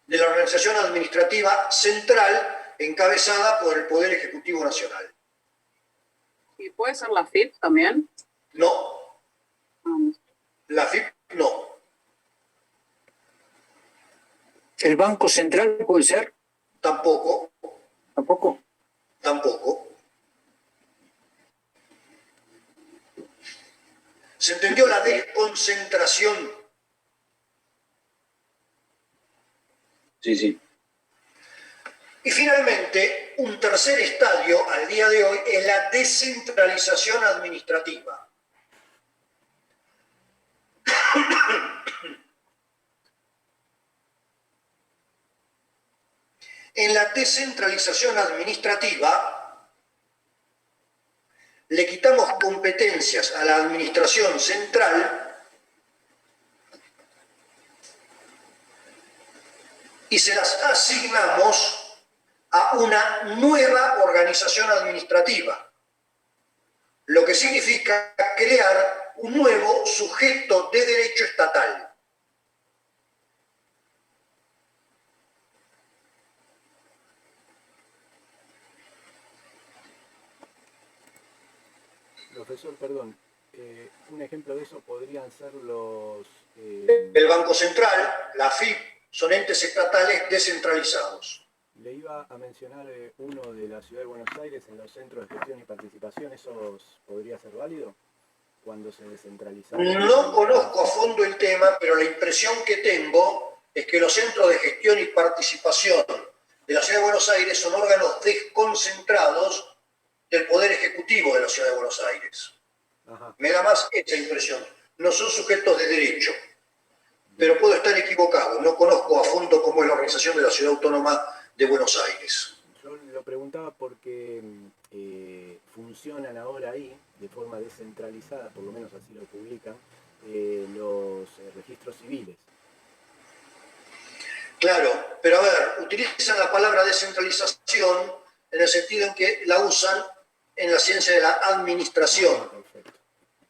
de la organización administrativa central encabezada por el Poder Ejecutivo Nacional. ¿Y puede ser la FIP también? No. La FIP no. ¿El Banco Central puede ser? Tampoco. ¿Tampoco? Tampoco. ¿Se entendió la desconcentración? Sí, sí. Y finalmente, un tercer estadio al día de hoy es la descentralización administrativa. En la descentralización administrativa le quitamos competencias a la administración central y se las asignamos a una nueva organización administrativa, lo que significa crear un nuevo sujeto de derecho estatal. Profesor, perdón, un ejemplo de eso podrían ser los... El Banco Central, la FIP, son entes estatales descentralizados. Le iba a mencionar uno de la Ciudad de Buenos Aires en los centros de gestión y participación. ¿Eso podría ser válido cuando se descentraliza? No conozco a fondo el tema, pero la impresión que tengo es que los centros de gestión y participación de la Ciudad de Buenos Aires son órganos desconcentrados del Poder Ejecutivo de la Ciudad de Buenos Aires. Ajá. Me da más esa impresión. No son sujetos de derecho, pero puedo estar equivocado. No conozco a fondo cómo es la organización de la Ciudad Autónoma de Buenos Aires. Yo lo preguntaba porque funcionan ahora ahí, de forma descentralizada, por lo menos así lo publican, los registros civiles. Claro, pero a ver, utilizan la palabra descentralización en el sentido en que la usan en la ciencia de la administración,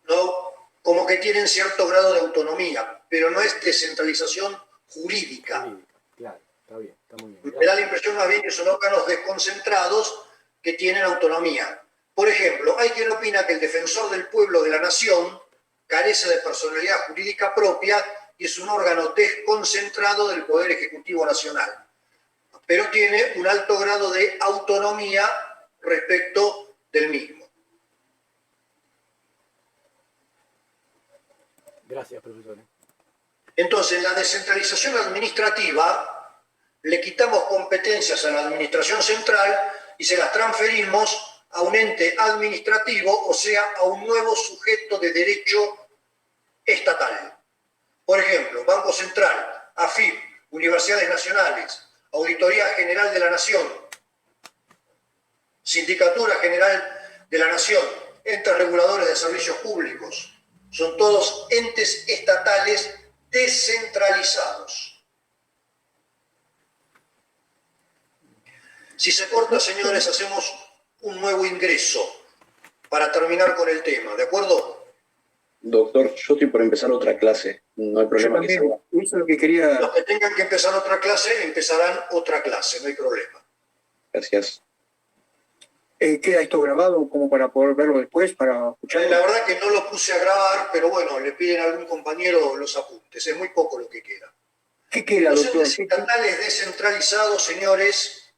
¿no? Como que tienen cierto grado de autonomía, pero no es descentralización jurídica. Claro, está bien, está muy bien. Me da la impresión más bien que son órganos desconcentrados que tienen autonomía. Por ejemplo, hay quien opina que el defensor del pueblo de la nación carece de personalidad jurídica propia y es un órgano desconcentrado del Poder Ejecutivo Nacional, pero tiene un alto grado de autonomía respecto del mismo. Gracias, profesor. Entonces, en la descentralización administrativa, le quitamos competencias a la administración central y se las transferimos a un ente administrativo, o sea, a un nuevo sujeto de derecho estatal. Por ejemplo, Banco Central, AFIP, Universidades Nacionales, Auditoría General de la Nación, Sindicatura General de la Nación, entes reguladores de servicios públicos. Son todos entes estatales descentralizados. Si se corta, señores, hacemos un nuevo ingreso para terminar con el tema, ¿de acuerdo? Doctor, yo estoy por empezar otra clase. No hay problema que sea. Eso es lo que quería. Los que tengan que empezar otra clase, empezarán otra clase, no hay problema. Gracias. ¿Queda esto grabado como para poder verlo después, para escucharlo? La verdad que no lo puse a grabar, pero bueno, le piden a algún compañero los apuntes. Es muy poco lo que queda. ¿Qué queda, Los doctor? entes estatales descentralizados, señores,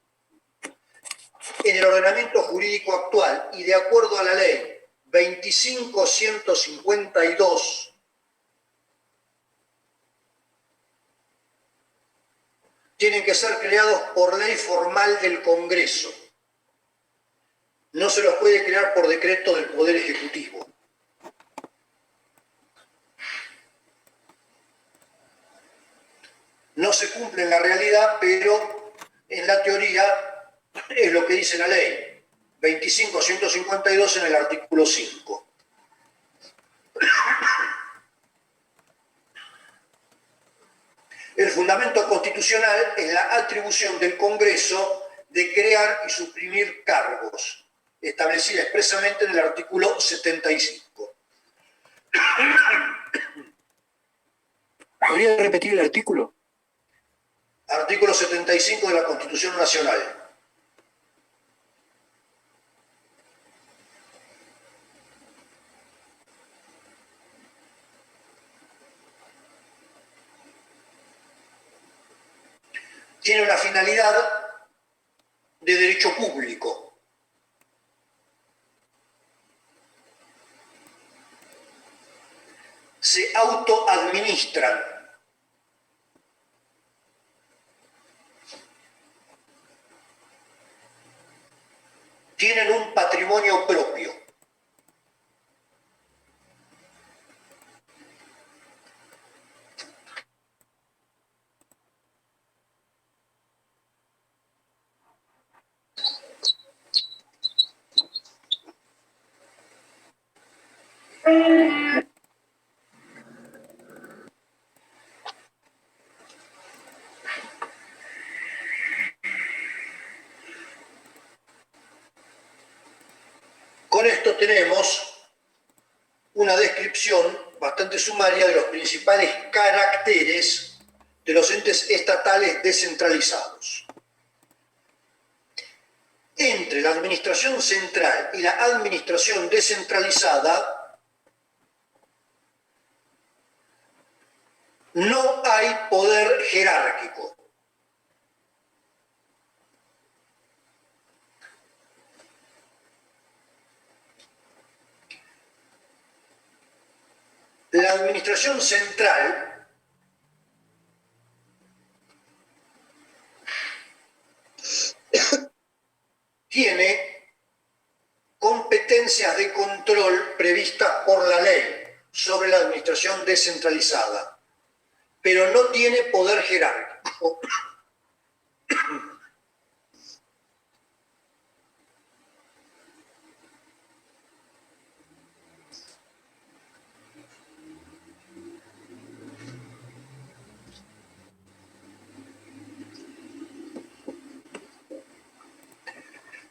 en el ordenamiento jurídico actual y de acuerdo a la ley 25.152, tienen que ser creados por ley formal del Congreso. No se los puede crear por decreto del Poder Ejecutivo. No se cumple en la realidad, pero en la teoría es lo que dice la ley. 25.152 en el artículo 5. El fundamento constitucional es la atribución del Congreso de crear y suprimir cargos, establecida expresamente en el artículo 75. ¿Podría repetir el artículo? Artículo 75 de la Constitución Nacional. Tiene una finalidad de derecho público. Se autoadministran. Tienen un patrimonio propio. Con esto tenemos una descripción bastante sumaria de los principales caracteres de los entes estatales descentralizados. Entre la administración central y la administración descentralizada no hay poder jerárquico. la administración central tiene competencias de control previstas por la ley sobre la administración descentralizada, pero no tiene poder jerárquico.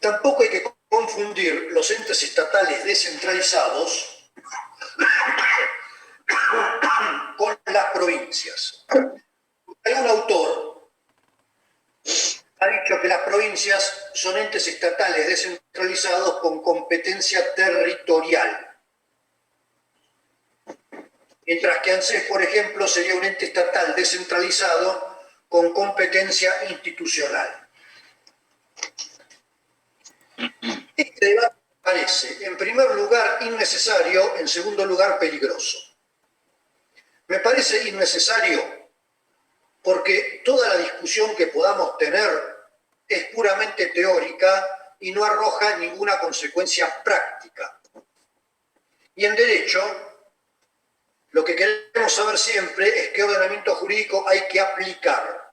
Tampoco hay que confundir los entes estatales descentralizados con las provincias. Algún autor ha dicho que las provincias son entes estatales descentralizados con competencia territorial, mientras que ANSES, por ejemplo, sería un ente estatal descentralizado con competencia institucional. Este debate parece, en primer lugar, innecesario, en segundo lugar, peligroso. Me parece innecesario porque toda la discusión que podamos tener es puramente teórica y no arroja ninguna consecuencia práctica. Y en derecho, lo que queremos saber siempre es qué ordenamiento jurídico hay que aplicar.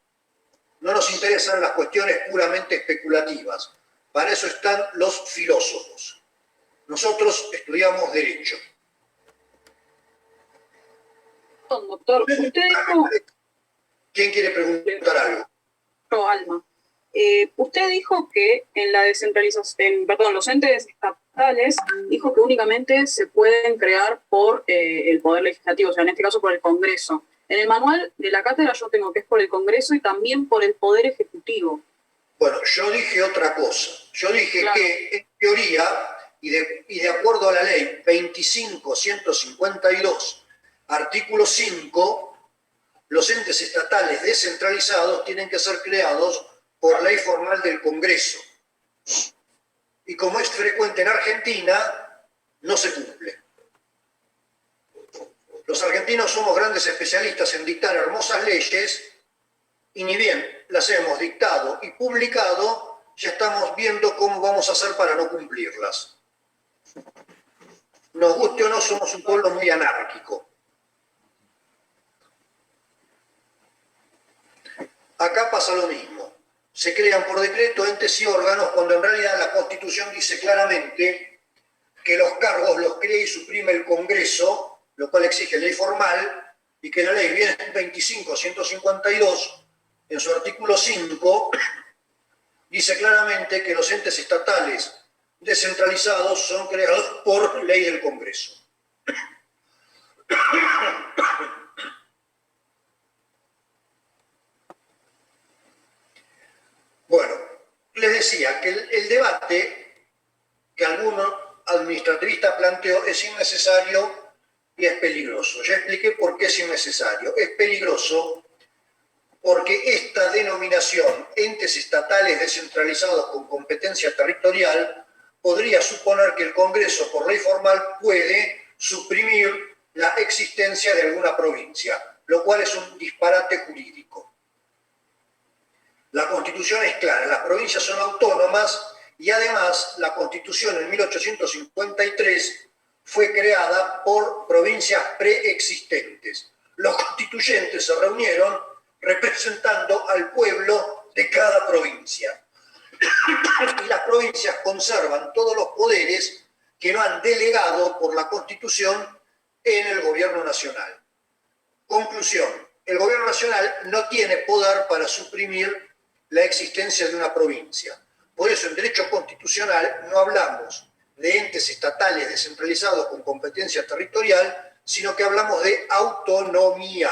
No nos interesan las cuestiones puramente especulativas. Para eso están los filósofos. Nosotros estudiamos Derecho. Doctor, usted dijo... ¿Quién quiere preguntar algo? No, Alma. Usted dijo que en la descentralización, los entes estatales, dijo que únicamente se pueden crear por el Poder Legislativo, o sea, en este caso por el Congreso. En el manual de la cátedra yo tengo que es por el Congreso y también por el Poder Ejecutivo. Bueno, yo dije otra cosa. Yo dije que, en teoría, y de acuerdo a la ley 25.152, artículo 5, los entes estatales descentralizados tienen que ser creados por ley formal del Congreso. Y como es frecuente en Argentina, no se cumple. Los argentinos somos grandes especialistas en dictar hermosas leyes, y ni bien las hemos dictado y publicado, ya estamos viendo cómo vamos a hacer para no cumplirlas. Nos guste o no, somos un pueblo muy anárquico. Acá pasa lo mismo. Se crean por decreto entes y órganos cuando en realidad la Constitución dice claramente que los cargos los crea y suprime el Congreso, lo cual exige ley formal, y que la ley viene en 25.152, en su artículo 5, dice claramente que los entes estatales descentralizados son creados por ley del Congreso. Bueno, les decía que el debate que algún administrativista planteó es innecesario y es peligroso. Ya expliqué por qué es innecesario. Es peligroso porque esta denominación, entes estatales descentralizados con competencia territorial, podría suponer que el Congreso, por ley formal, puede suprimir la existencia de alguna provincia, lo cual es un disparate jurídico. La Constitución es clara, las provincias son autónomas y además la Constitución en 1853 fue creada por provincias preexistentes. Los constituyentes se reunieron representando al pueblo de cada provincia. Y las provincias conservan todos los poderes que no han delegado por la Constitución en el gobierno nacional. Conclusión, el gobierno nacional no tiene poder para suprimir la existencia de una provincia. Por eso en derecho constitucional no hablamos de entes estatales descentralizados con competencia territorial, sino que hablamos de autonomía.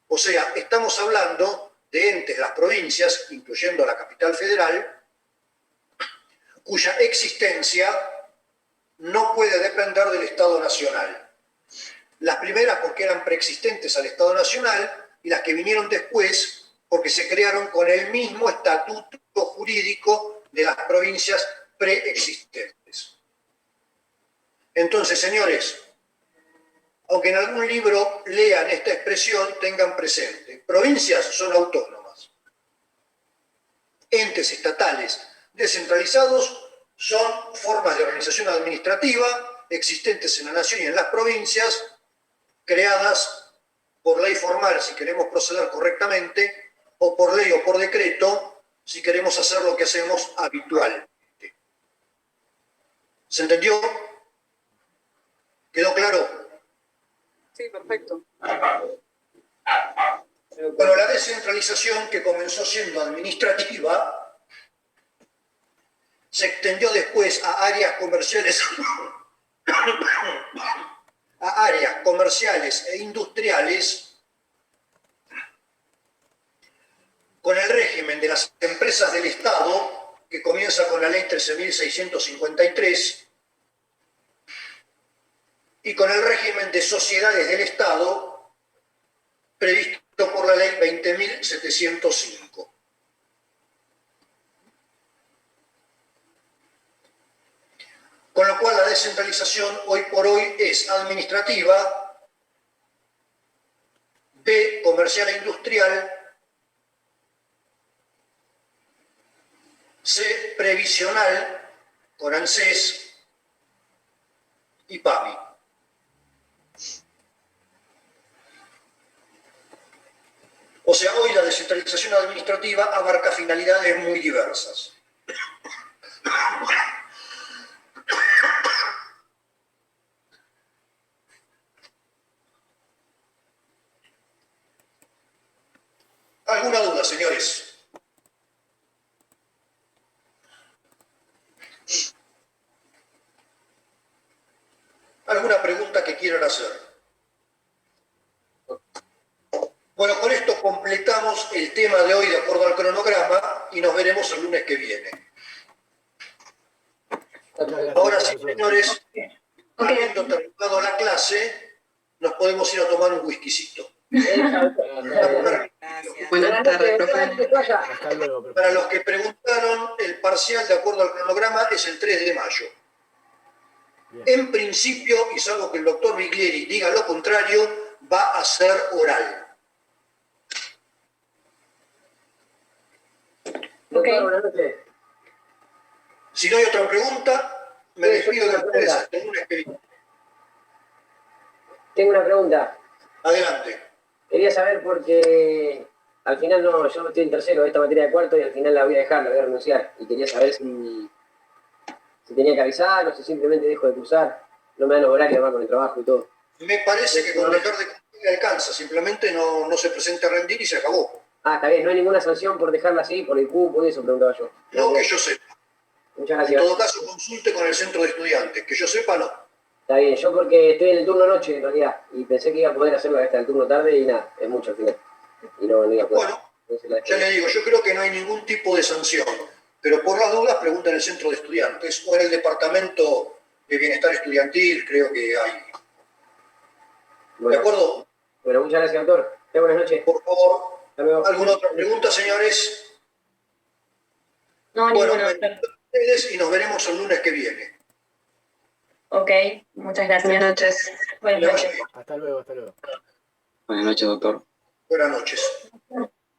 O sea, estamos hablando de entes, las provincias, incluyendo la capital federal, cuya existencia no puede depender del Estado Nacional. Las primeras porque eran preexistentes al Estado Nacional y las que vinieron después porque se crearon con el mismo estatuto jurídico de las provincias preexistentes. Entonces, señores, aunque en algún libro lean esta expresión, tengan presente. Provincias son autónomas. Entes estatales descentralizados son formas de organización administrativa existentes en la nación y en las provincias, creadas por ley formal si queremos proceder correctamente, o por ley o por decreto si queremos hacer lo que hacemos habitualmente. ¿Se entendió? ¿Quedó claro? Sí, perfecto. Bueno, la descentralización, que comenzó siendo administrativa, se extendió después a áreas comerciales, e industriales, con el régimen de las empresas del Estado, que comienza con la ley 13.653, y con el régimen de sociedades del Estado, previsto por la ley 20.705. Con lo cual la descentralización hoy por hoy es administrativa, B, comercial e industrial, C, previsional, con ANSES y PAMI. O sea, hoy la descentralización administrativa abarca finalidades muy diversas. ¿Alguna duda, señores? ¿Alguna pregunta que quieran hacer? Bueno, con esto completamos el tema de hoy de acuerdo al cronograma y nos veremos el lunes que viene. Ahora sí, señores, habiendo terminado la clase, nos podemos ir a tomar un whiskycito. Buenas tardes, profe. Para los que preguntaron, el parcial de acuerdo al cronograma es el 3 de mayo. En principio, y salvo que el doctor Biglieri diga lo contrario, va a ser oral. Okay. Si no hay otra pregunta, me despido de ustedes hasta el lunes que viene. Tengo una pregunta. Adelante. Quería saber porque al final no, yo estoy en tercero de esta materia de cuarto y al final la voy a dejar, la voy a renunciar. Y quería saber si tenía que avisar o si simplemente dejo de cursar. No me dan los horarios además con el trabajo y todo. Me parece que con dejar de cumplir alcanza, simplemente no se presenta a rendir y se acabó. Ah, está bien, no hay ninguna sanción por dejarla así, por el cupo y eso, preguntaba yo. No, que yo sepa. Muchas gracias. En todo caso, consulte con el centro de estudiantes. Que yo sepa, no. Está bien, yo porque estoy en el turno noche en realidad y pensé que iba a poder hacerlo hasta el turno tarde y nada, es mucho al final. Y no iba a poder. Bueno, ya le digo, yo creo que no hay ningún tipo de sanción, pero por las dudas pregunta en el centro de estudiantes o en el departamento de bienestar estudiantil, creo que hay. Bueno, ¿De acuerdo? Bueno, muchas gracias, doctor. Buenas noches. Por favor. ¿Alguna otra pregunta, señores? No, bueno, ninguna. Ustedes y nos veremos el lunes que viene. Ok, muchas gracias. Buenas noches. Buenas noches. Hasta luego, hasta luego. Buenas noches, doctor. Buenas noches.